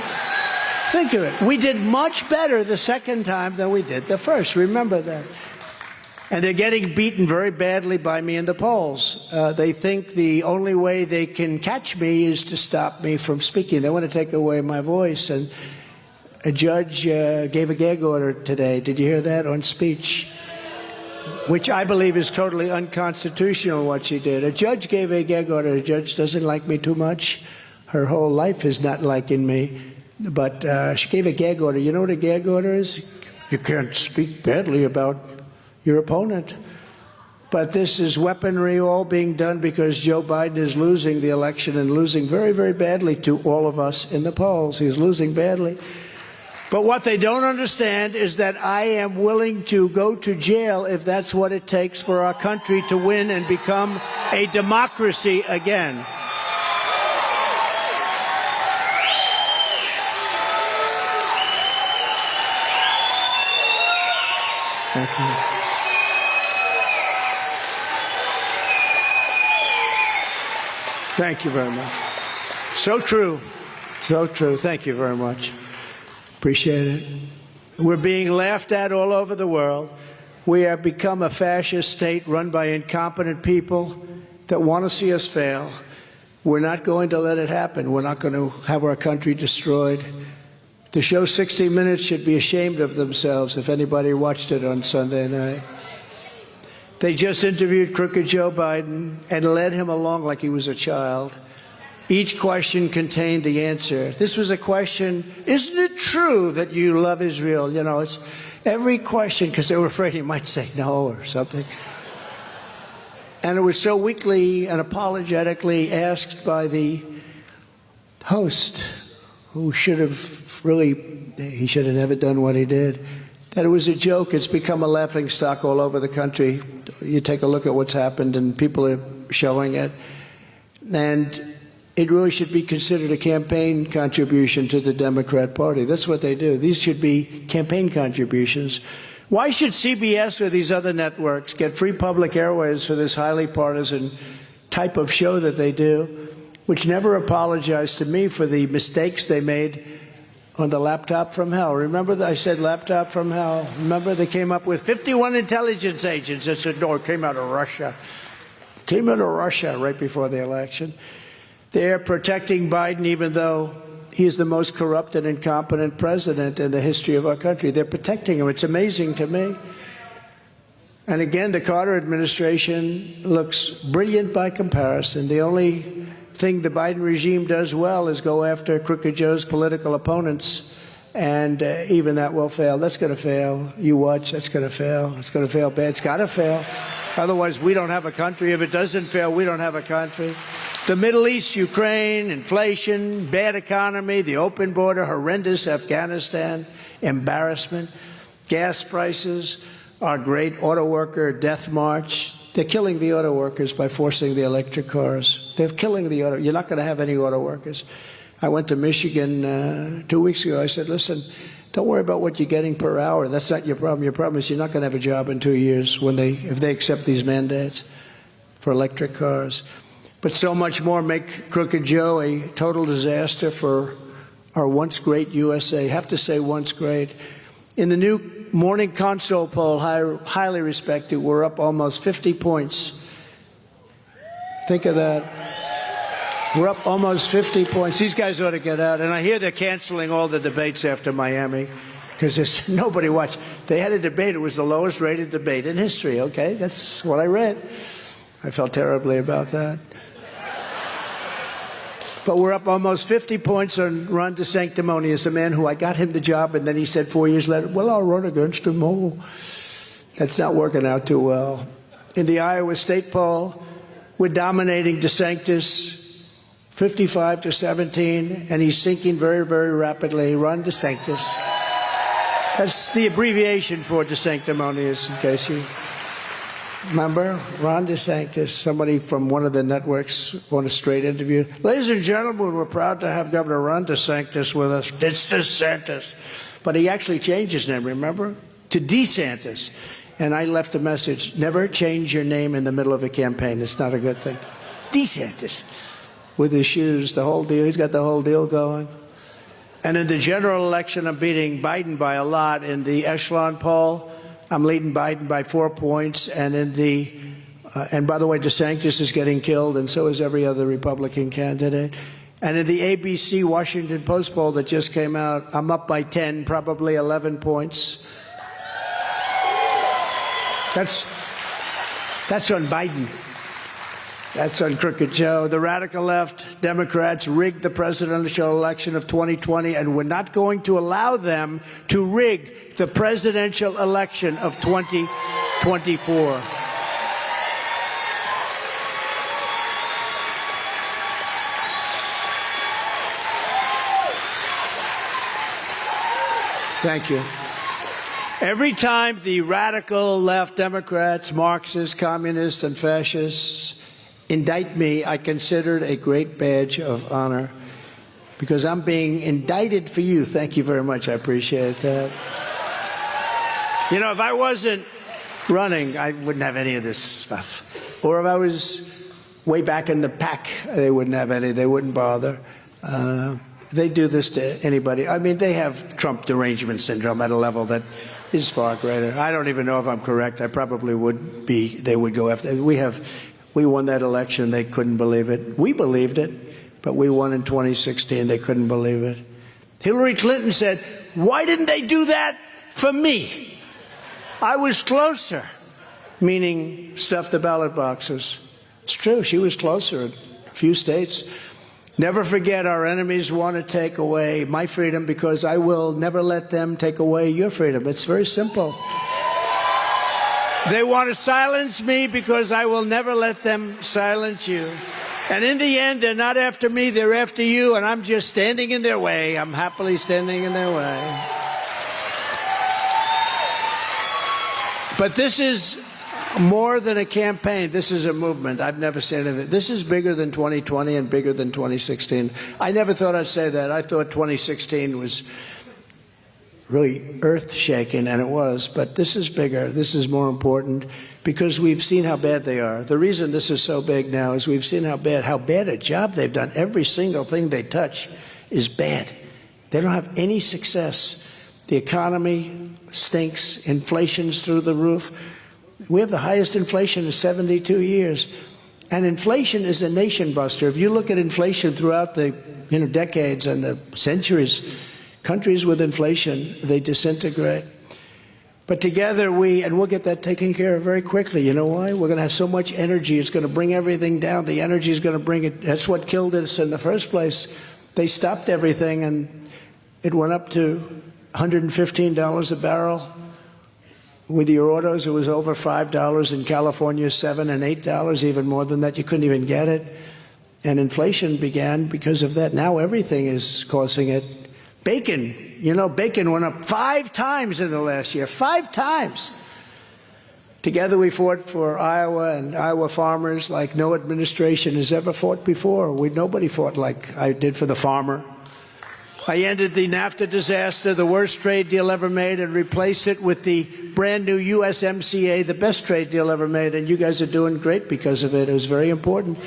Think of it. We did much better the second time than we did the first. Remember that. And they're getting beaten very badly by me in the polls. They think the only way they can catch me is to stop me from speaking. They want to take away my voice. And a judge gave a gag order today. Did you hear that, on speech? Which I believe is totally unconstitutional, what she did. A judge gave a gag order. A judge doesn't like me too much. her whole life is not liking me. But she gave a gag order. You know what a gag order is? You can't speak badly about your opponent. But this is weaponry all being done because Joe Biden is losing the election and losing very, very badly to all of us in the polls. He's losing badly. But what they don't understand is that I am willing to go to jail if that's what it takes for our country to win and become a democracy again. Thank you. Thank you very much. So true. So true. Thank you very much. Appreciate it. We're being laughed at all over the world. We have become a fascist state run by incompetent people that want to see us fail. We're not going to let it happen. We're not going to have our country destroyed. The show 60 Minutes should be ashamed of themselves if anybody watched it on Sunday night. They just interviewed crooked Joe Biden and led him along like he was a child. Each question contained the answer. This was a question, isn't it true that you love Israel? You know, it's every question, because they were afraid he might say no or something. And it was so weakly and apologetically asked by the host, who should have really, he should have never done what he did, that it was a joke. It's become a laughingstock all over the country. You take a look at what's happened, and people are showing it. And it really should be considered a campaign contribution to the Democrat Party. That's what they do. These should be campaign contributions. Why should CBS or these other networks get free public airwaves for this highly partisan type of show that they do, which never apologized to me for the mistakes they made on the laptop from hell? Remember that I said laptop from hell? Remember they came up with 51 intelligence agents that said, no, it came out of Russia. It came out of Russia right before the election. They're protecting Biden even though he is the most corrupt and incompetent president in the history of our country. They're protecting him. It's amazing to me. And again, the Carter administration looks brilliant by comparison. The only thing the Biden regime does well is go after crooked Joe's political opponents, and even that will fail. That's going to fail. You watch. That's going to fail. It's going to fail bad. It's got to fail. Otherwise, we don't have a country. If it doesn't fail, we don't have a country. The Middle East, Ukraine, inflation, bad economy, the open border, horrendous Afghanistan, embarrassment, gas prices, our great auto worker death march. They're killing the auto workers by forcing the electric cars. They're killing the auto. You're not going to have any auto workers. I went to Michigan 2 weeks ago. I said, listen, don't worry about what you're getting per hour. That's not your problem. Your problem is you're not going to have a job in 2 years if they accept these mandates for electric cars. But so much more make Crooked Joe a total disaster for our once great USA. Have to say once great. In the new Morning Consult poll, highly respected, we're up almost 50 points. Think of that. We're up almost 50 points. These guys ought to get out. And I hear they're canceling all the debates after Miami because nobody watched. They had a debate. It was the lowest rated debate in history, okay? That's what I read. I felt terribly about that. But we're up almost 50 points on Ron DeSanctimonious, a man who I got him the job, and then he said 4 years later, well, I'll run against him. Oh, that's not working out too well. In the Iowa State poll, we're dominating DeSantis 55-17, and he's sinking very, very rapidly. Ron DeSantis. That's the abbreviation for DeSanctimonious, in case you remember. Ron DeSantis, somebody from one of the networks on a straight interview. Ladies and gentlemen, we're proud to have Governor Ron DeSantis with us. It's DeSantis. But he actually changed his name, remember? To DeSantis. And I left a message, never change your name in the middle of a campaign. It's not a good thing. DeSantis. With his shoes, the whole deal. He's got the whole deal going. And in the general election, I'm beating Biden by a lot. In the echelon poll, I'm leading Biden by 4 points, and and by the way, DeSantis is getting killed, and so is every other Republican candidate. And in the ABC Washington Post poll that just came out, I'm up by 10, probably 11 points. That's on Biden. That's on Crooked Joe. The radical left, Democrats, rigged the presidential election of 2020, and we're not going to allow them to rig the presidential election of 2024. Thank you. Every time the radical left, Democrats, Marxists, communists, and fascists indict me, I consider it a great badge of honor because I'm being indicted for you. Thank you very much. I appreciate that. You know, if I wasn't running, I wouldn't have any of this stuff. Or if I was way back in the pack, they wouldn't have any. They wouldn't bother. They do this to anybody. I mean, they have Trump derangement syndrome at a level that is far greater. I don't even know if I'm correct. I probably would be. They would go after. We won that election. They couldn't believe it. We believed it, but we won in 2016. They couldn't believe it. Hillary Clinton said, "Why didn't they do that for me? I was closer," meaning stuff the ballot boxes. It's true. She was closer in a few states. Never forget, our enemies want to take away my freedom because I will never let them take away your freedom. It's very simple. They want to silence me because I will never let them silence you. And in the end, they're not after me, they're after you, and I'm just standing in their way. I'm happily standing in their way. But this is more than a campaign. This is a movement. I've never said anything. This is bigger than 2020 and bigger than 2016. I never thought I'd say that. I thought 2016 was really earth-shaking, and it was. But this is bigger. This is more important because we've seen how bad they are. The reason this is so big now is we've seen how bad a job they've done. Every single thing they touch is bad. They don't have any success. The economy stinks. Inflation's through the roof. We have the highest inflation in 72 years. And inflation is a nation buster. If you look at inflation throughout the decades and the centuries, countries with inflation, they disintegrate. But together we'll get that taken care of very quickly. You know why? We're going to have so much energy. It's going to bring everything down. The energy is going to bring it. That's what killed us in the first place. They stopped everything and it went up to $115 a barrel. With your autos, it was over $5. In California, $7 and $8, even more than that. You couldn't even get it. And inflation began because of that. Now everything is causing it. Bacon, bacon went up 5 times in the last year. 5 times. Together we fought for Iowa and Iowa farmers like no administration has ever fought before. Nobody fought like I did for the farmer. I ended the NAFTA disaster, the worst trade deal ever made, and replaced it with the brand new USMCA, the best trade deal ever made. And you guys are doing great because of it. It was very important.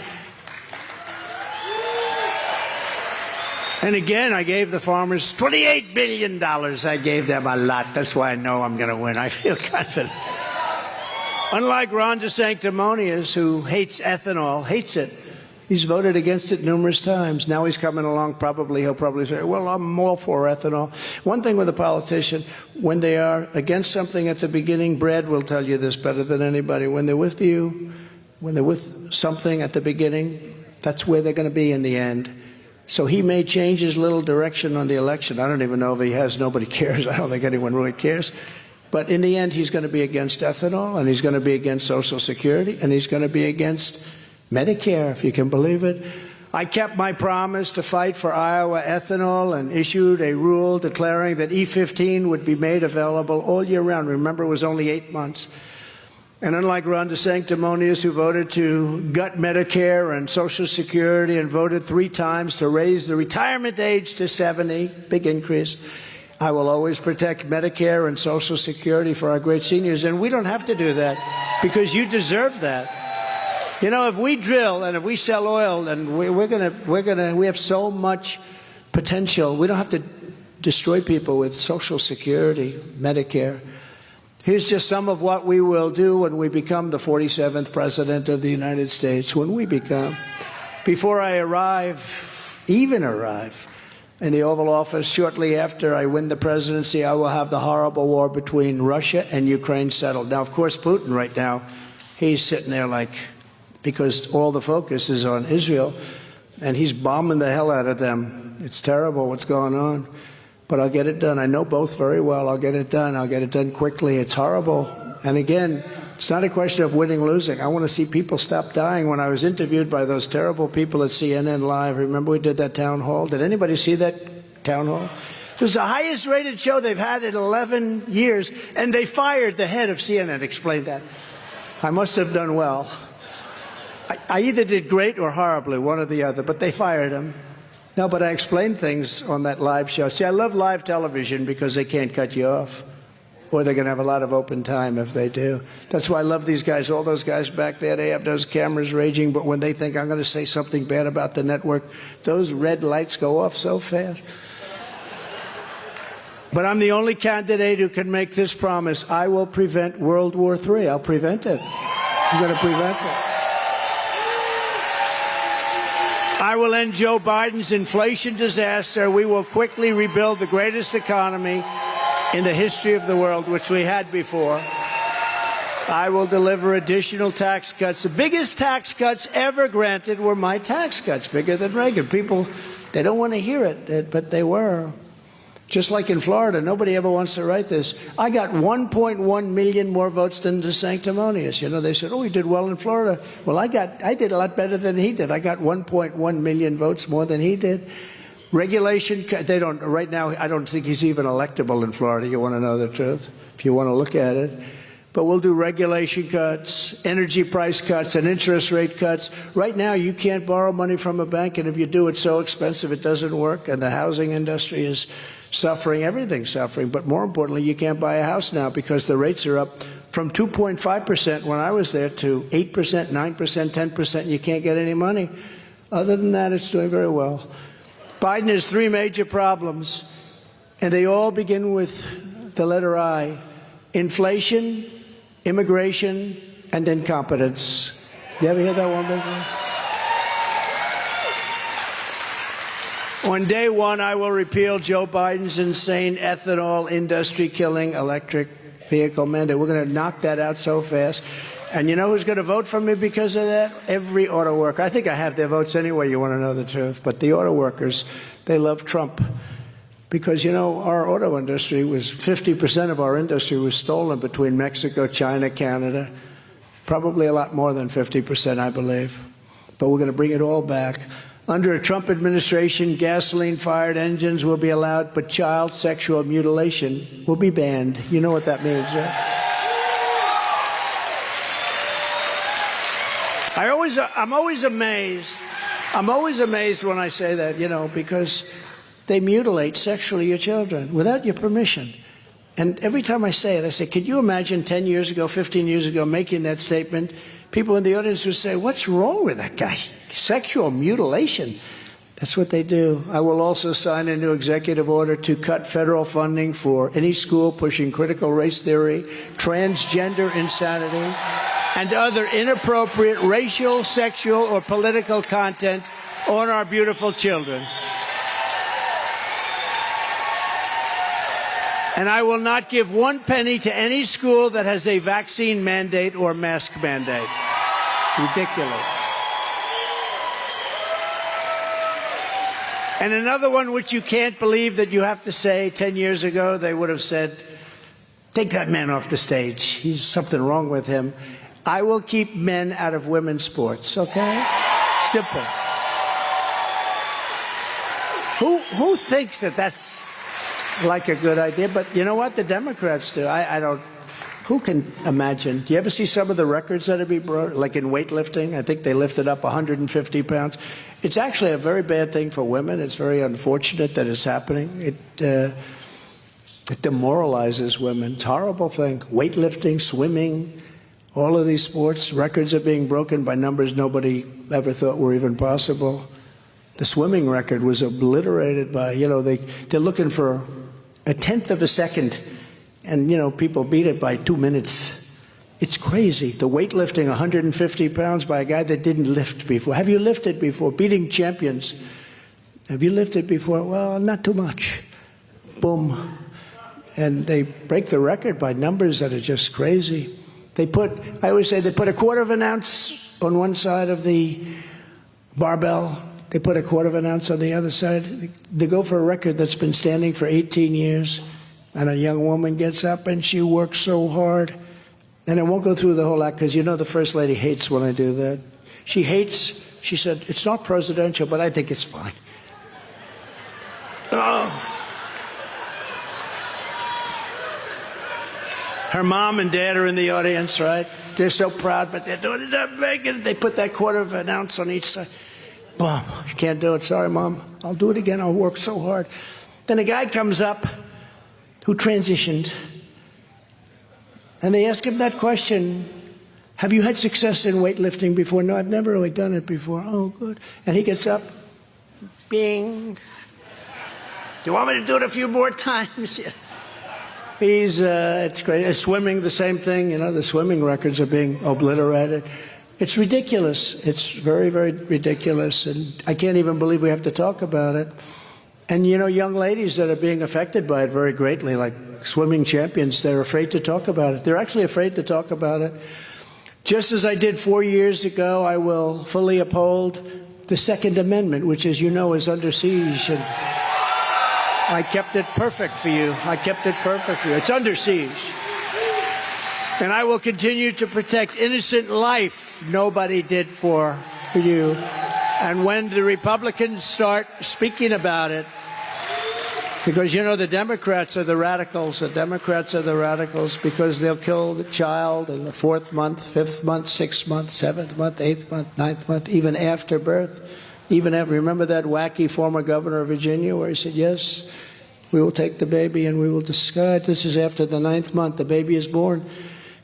And again, I gave the farmers $28 billion. I gave them a lot. That's why I know I'm going to win. I feel confident. Unlike Ron DeSanctimonious, who hates ethanol, hates it. He's voted against it numerous times. Now he's coming along. He'll probably say, well, I'm all for ethanol. One thing with a politician, when they are against something at the beginning, Brad will tell you this better than anybody. When they're with you, when they're with something at the beginning, that's where they're going to be in the end. So he may change his little direction on the election. I don't even know if he has. Nobody cares. I don't think anyone really cares. But in the end, he's going to be against ethanol, and he's going to be against Social Security, and he's going to be against Medicare, if you can believe it. I kept my promise to fight for Iowa ethanol and issued a rule declaring that E15 would be made available all year round. Remember, it was only 8 months. And unlike Ron DeSanctimonious, who voted to gut Medicare and Social Security and voted 3 times to raise the retirement age to 70, big increase, I will always protect Medicare and Social Security for our great seniors. And we don't have to do that because you deserve that. You know, if we drill and if we sell oil, and we have so much potential. We don't have to destroy people with Social Security, Medicare. Here's just some of what we will do when we become the 47th president of the United States. When we become, before I even arrive in the Oval Office, shortly after I win the presidency, I will have the horrible war between Russia and Ukraine settled. Now, of course, Putin right now, he's sitting there like because all the focus is on Israel, and he's bombing the hell out of them. It's terrible what's going on. But I'll get it done. I know both very well. I'll get it done. I'll get it done quickly. It's horrible. And again, it's not a question of winning, losing. I want to see people stop dying. When I was interviewed by those terrible people at CNN Live, remember we did that town hall? Did anybody see that town hall? It was the highest rated show they've had in 11 years, and they fired the head of CNN. Explain that. I must have done well. I either did great or horribly, one or the other, but they fired him. No, but I explained things on that live show. See, I love live television because they can't cut you off, or they're going to have a lot of open time if they do. That's why I love these guys. All those guys back there, they have those cameras raging, but when they think I'm going to say something bad about the network, those red lights go off so fast. But I'm the only candidate who can make this promise. I will prevent World War III. I'll prevent it. I'm going to prevent it. I will end Joe Biden's inflation disaster. We will quickly rebuild the greatest economy in the history of the world, which we had before. I will deliver additional tax cuts. The biggest tax cuts ever granted were my tax cuts, bigger than Reagan. People, they don't want to hear it, but they were. Just like in Florida, nobody ever wants to write this. I got 1.1 million more votes than the sanctimonious. You know, they said, oh, he did well in Florida. Well, I did a lot better than he did. I got 1.1 million votes more than he did. Regulation, they don't, right now, I don't think he's even electable in Florida. You want to know the truth, if you want to look at it. But we'll do regulation cuts, energy price cuts, and interest rate cuts. Right now, you can't borrow money from a bank, and if you do, it's so expensive it doesn't work, and the housing industry is suffering, everything's suffering. But more importantly, you can't buy a house now because the rates are up from 2.5% when I was there to 8%, 9%, 10%. You can't get any money. Other than that, it's doing very well. Biden has three major problems, and they all begin with the letter I: inflation, immigration, and incompetence. You ever hear that one before? On day one, I will repeal Joe Biden's insane ethanol industry-killing electric vehicle mandate. We're going to knock that out so fast. And you know who's going to vote for me because of that? Every auto worker. I think I have their votes anyway, you want to know the truth. But the auto workers, they love Trump. Because, you know, our auto industry was 50% of our industry was stolen between Mexico, China, Canada. Probably a lot more than 50%, I believe. But we're going to bring it all back. Under a Trump administration, gasoline-fired engines will be allowed, but child sexual mutilation will be banned. You know what that means, right? I'm always amazed. I'm always amazed when I say that, you know, because they mutilate sexually your children without your permission. And every time I say it, I say, could you imagine 10 years ago, 15 years ago, making that statement? People in the audience would say, what's wrong with that guy? Sexual mutilation. That's what they do. I will also sign a new executive order to cut federal funding for any school pushing critical race theory, transgender insanity, and other inappropriate racial, sexual, or political content on our beautiful children. And I will not give one penny to any school that has a vaccine mandate or mask mandate. It's ridiculous. And another one which you can't believe that you have to say, 10 years ago, they would have said, take that man off the stage. There's something wrong with him. I will keep men out of women's sports, okay? Simple. Who thinks that that's like a good idea? But you know what? The Democrats do. I don't. Who can imagine? Do you ever see some of the records that have been broken? Like in weightlifting, I think they lifted up 150 pounds. It's actually a very bad thing for women. It's very unfortunate that it's happening. It demoralizes women. It's a horrible thing. Weightlifting, swimming, all of these sports, records are being broken by numbers nobody ever thought were even possible. The swimming record was obliterated by, you know, they're looking for a tenth of a second. And, you know, people beat it by 2 minutes. It's crazy. The weightlifting, 150 pounds by a guy that didn't lift before. Have you lifted before? Beating champions. Have you lifted before? Well, not too much. Boom. And they break the record by numbers that are just crazy. I always say they put a quarter of an ounce on one side of the barbell. They put a quarter of an ounce on the other side. They go for a record that's been standing for 18 years. And a young woman gets up and she works so hard. And I won't go through the whole act because you know the First Lady hates when I do that. She hates, she said, it's not presidential, but I think it's fine. Oh. Her mom and dad are in the audience, right? They're so proud, but they're doing it up big. And they put that quarter of an ounce on each side. Boom, you can't do it. Sorry, Mom. I'll do it again. I'll work so hard. Then a guy comes up who transitioned. And they ask him that question, have you had success in weightlifting before? No, I've never really done it before. Oh, good. And he gets up, bing. Do you want me to do it a few more times? Yeah. It's great. Swimming, the same thing. You know, the swimming records are being obliterated. It's ridiculous. It's very, very ridiculous. And I can't even believe we have to talk about it. And, you know, young ladies that are being affected by it very greatly, like swimming champions, they're afraid to talk about it. They're actually afraid to talk about it. Just as I did 4 years ago, I will fully uphold the Second Amendment, which, as you know, is under siege. And I kept it perfect for you. I kept it perfect for you. It's under siege. And I will continue to protect innocent life nobody did for you. And when the Republicans start speaking about it, because, you know, the Democrats are the radicals. The Democrats are the radicals because they'll kill the child in the 4th month, 5th month, 6th month, 7th month, 8th month, 9th month, even after birth. Even after, remember that wacky former governor of Virginia where he said, yes, we will take the baby and we will discuss. This is after the 9th month. The baby is born.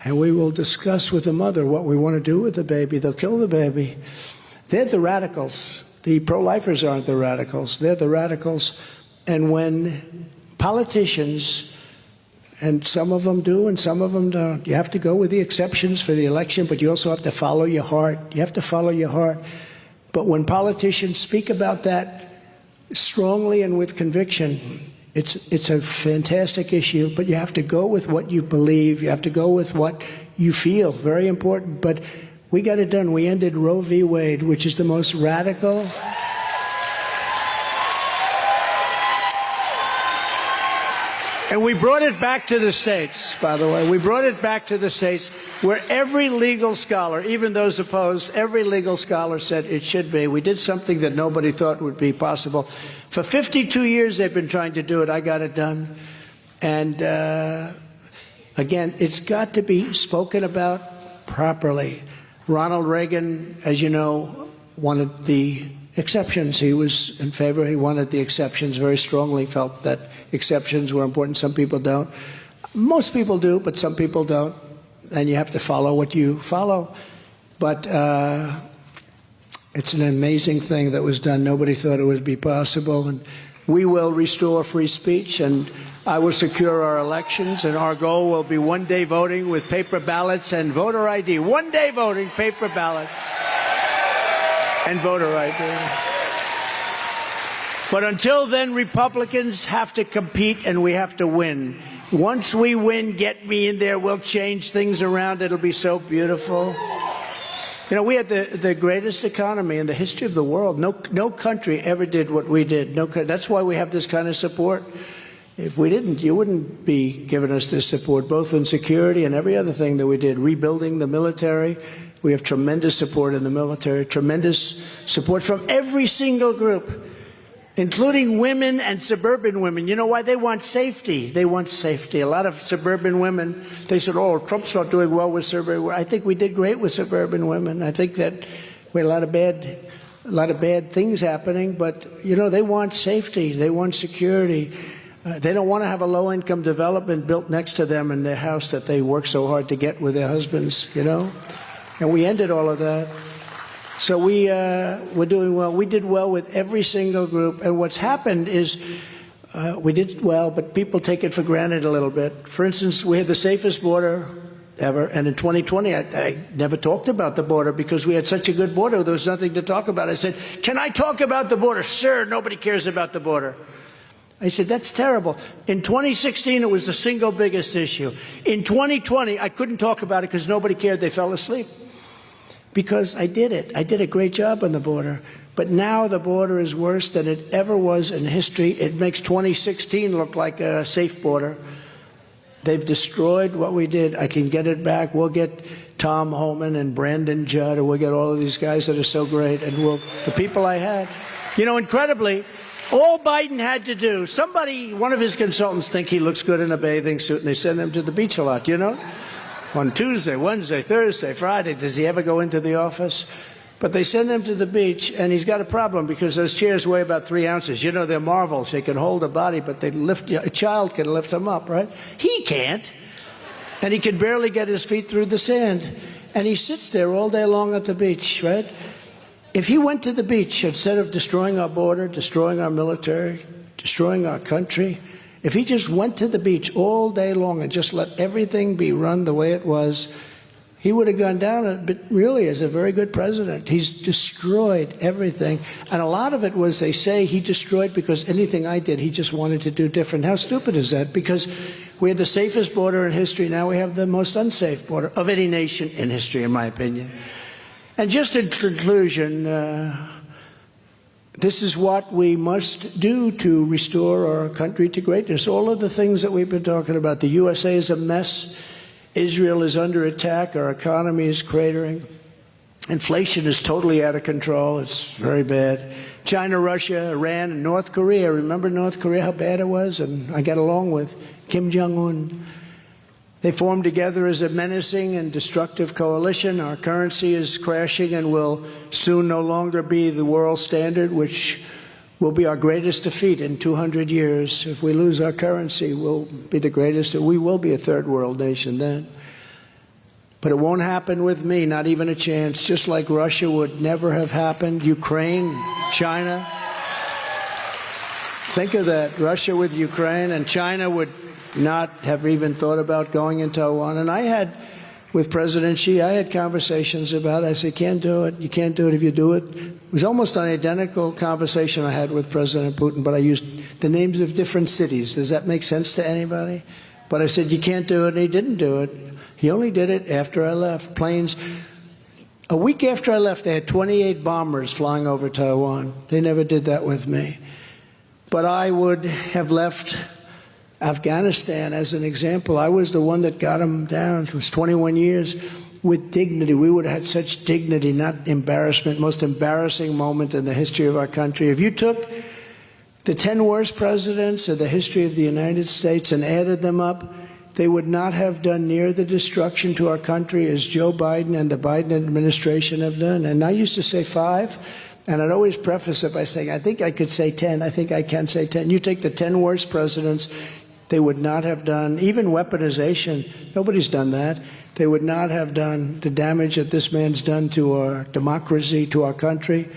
And we will discuss with the mother what we want to do with the baby. They'll kill the baby. They're the radicals. The pro-lifers aren't the radicals. They're the radicals. And when politicians, and some of them do and some of them don't, you have to go with the exceptions for the election, but you also have to follow your heart. You have to follow your heart. But when politicians speak about that strongly and with conviction, it's a fantastic issue, but you have to go with what you believe. You have to go with what you feel. Very important. But we got it done. We ended Roe v. Wade, which is the most radical. And we brought it back to the states, by the way. We brought it back to the states where every legal scholar, even those opposed, every legal scholar said it should be. We did something that nobody thought would be possible. For 52 years they've been trying to do it. I got it done. And again, it's got to be spoken about properly. Ronald Reagan, as you know, wanted the exceptions. He was in favor. He wanted the exceptions very strongly, felt that exceptions were important. Some people don't. Most people do, but some people don't. And you have to follow what you follow. But it's an amazing thing that was done. Nobody thought it would be possible. And we will restore free speech, and I will secure our elections, and our goal will be one-day voting with paper ballots and voter ID. One-day voting, paper ballots, and voter ID. But until then, Republicans have to compete and we have to win. Once we win, get me in there, we'll change things around. It'll be so beautiful. You know, we had the greatest economy in the history of the world. No country ever did what we did. That's why we have this kind of support. If we didn't, you wouldn't be giving us this support, both in security and every other thing that we did. Rebuilding the military. We have tremendous support in the military, tremendous support from every single group, including women and suburban women. You know why? They want safety. They want safety. A lot of suburban women, they said, oh, Trump's not doing well with suburban women. I think we did great with suburban women. I think that we had a lot of bad things happening, but, you know, they want safety. They want security. They don't want to have a low-income development built next to them in their house that they work so hard to get with their husbands, you know? And we ended all of that. So we're doing well. We did well with every single group. And what's happened is we did well, but people take it for granted a little bit. For instance, we had the safest border ever. And in 2020, I never talked about the border because we had such a good border. There was nothing to talk about. I said, can I talk about the border? Sir, nobody cares about the border. I said, that's terrible. In 2016, it was the single biggest issue. In 2020, I couldn't talk about it because nobody cared. They fell asleep. because I did it. I did a great job on the border. But now the border is worse than it ever was in history. It makes 2016 look like a safe border. They've destroyed what we did. I can get it back. We'll get Tom Homan and Brandon Judd, and we'll get all of these guys that are so great. And the people I had. You know, incredibly, all Biden had to do, one of his consultants think he looks good in a bathing suit, and they send him to the beach a lot, you know? On Tuesday, Wednesday, Thursday, Friday, does he ever go into the office? But they send him to the beach, and he's got a problem because those chairs weigh about 3 ounces. You know, they're marvels. They can hold a body, but a child can lift them up, right? He can't. And he can barely get his feet through the sand. And he sits there all day long at the beach, right? If he went to the beach, instead of destroying our border, destroying our military, destroying our country, if he just went to the beach all day long and just let everything be run the way it was, he would have gone down, but really, as a very good president. He's destroyed everything. And a lot of it was, they say, he destroyed because anything I did, he just wanted to do different. How stupid is that? Because we had the safest border in history. Now we have the most unsafe border of any nation in history, in my opinion. And just in conclusion, this is what we must do to restore our country to greatness. All of the things that we've been talking about. The USA is a mess. Israel is under attack. Our economy is cratering. Inflation is totally out of control. It's very bad. China, Russia, Iran, and North Korea. Remember North Korea, how bad it was? And I got along with Kim Jong-un. They formed together as a menacing and destructive coalition. Our currency is crashing and will soon no longer be the world standard, which will be our greatest defeat in 200 years. If we lose our currency, we'll be the greatest. We will be a third world nation then. But it won't happen with me, not even a chance. Just like Russia would never have happened. Ukraine, China. Think of that. Russia with Ukraine, and China would not have even thought about going into Taiwan. And I had, with President Xi, I had conversations about it. I said, can't do it. You can't do it if you do it. It was almost an identical conversation I had with President Putin, but I used the names of different cities. Does that make sense to anybody? But I said, you can't do it, and he didn't do it. He only did it after I left. Planes. A week after I left, they had 28 bombers flying over Taiwan. They never did that with me. But I would have left Afghanistan as an example. I was the one that got them down. It was 21 years with dignity. We would have had such dignity, not embarrassment. Most embarrassing moment in the history of our country. If you took the 10 worst presidents of the history of the United States and added them up, they would not have done near the destruction to our country as Joe Biden and the Biden administration have done. And I used to say 5. And I'd always preface it by saying, I think I could say 10. I think I can say 10. You take the 10 worst presidents, they would not have done, even weaponization, nobody's done that. They would not have done the damage that this man's done to our democracy, to our country.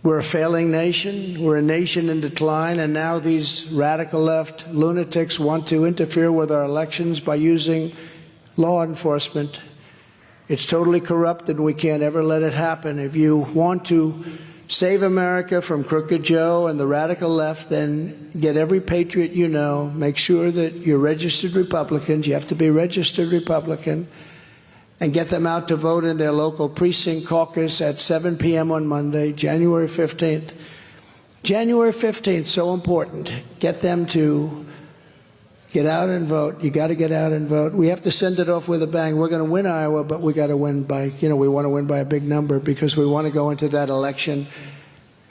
We're a failing nation. We're a nation in decline. And now these radical left lunatics want to interfere with our elections by using law enforcement. It's totally corrupt, and we can't ever let it happen. If you want to save America from Crooked Joe and the radical left, then get every patriot you know. Make sure that you're registered Republicans. You have to be registered Republican. And get them out to vote in their local precinct caucus at 7 p.m. on Monday, January 15th. January 15th, so important. Get them to get out and vote. You got to get out and vote. We have to send it off with a bang. We're going to win Iowa, but we got to win by, we want to win by a big number because we want to go into that election.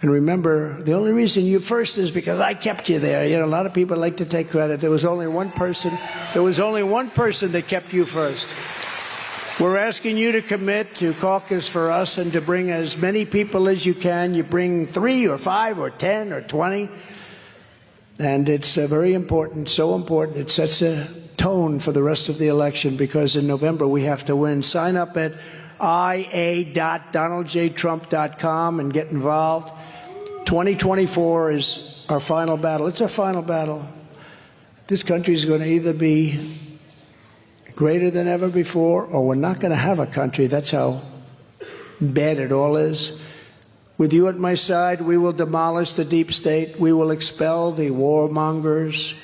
And remember, the only reason you first is because I kept you there. A lot of people like to take credit. There was only one person that kept you first. We're asking you to commit to caucus for us and to bring as many people as you can. You bring 3 or 5 or 10 or 20. And it's very important, so important. It sets a tone for the rest of the election because in November we have to win. Sign up at ia.donaldjtrump.com and get involved. 2024 is our final battle. It's our final battle. This country is going to either be greater than ever before, or we're not going to have a country. That's how bad it all is. With you at my side, we will demolish the deep state. We will expel the warmongers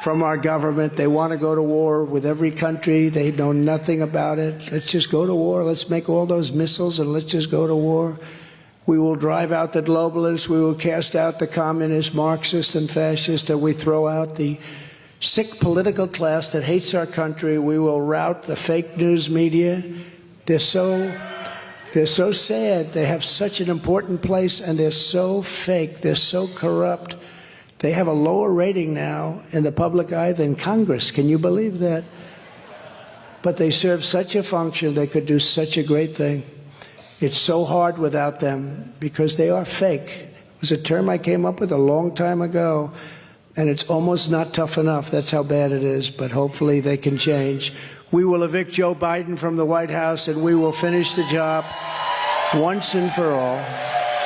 from our government. They want to go to war with every country. They know nothing about it. Let's just go to war. Let's make all those missiles and let's just go to war. We will drive out the globalists. We will cast out the communists, Marxists, and fascists, and we throw out the sick political class that hates our country. We will rout the fake news media. They're so sad. They have such an important place, and they're so fake. They're so corrupt. They have a lower rating now in the public eye than Congress. Can you believe that? But they serve such a function. They could do such a great thing. It's so hard without them because they are fake. It was a term I came up with a long time ago, and it's almost not tough enough. That's how bad it is, but hopefully they can change. We will evict Joe Biden from the White House, and we will finish the job once and for all.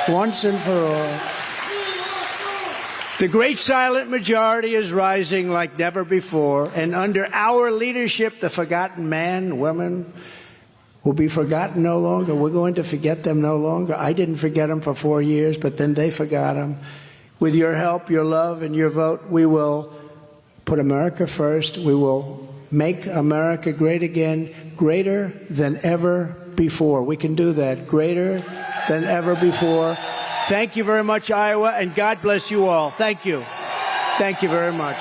Once and for all. The great silent majority is rising like never before, and under our leadership, the forgotten man, woman, will be forgotten no longer. We're going to forget them no longer. I didn't forget them for 4 years, but then they forgot them. With your help, your love, and your vote, we will put America first. We will make America great again, greater than ever before. We can do that, greater than ever before. Thank you very much, Iowa, and God bless you all. Thank you. Thank you very much.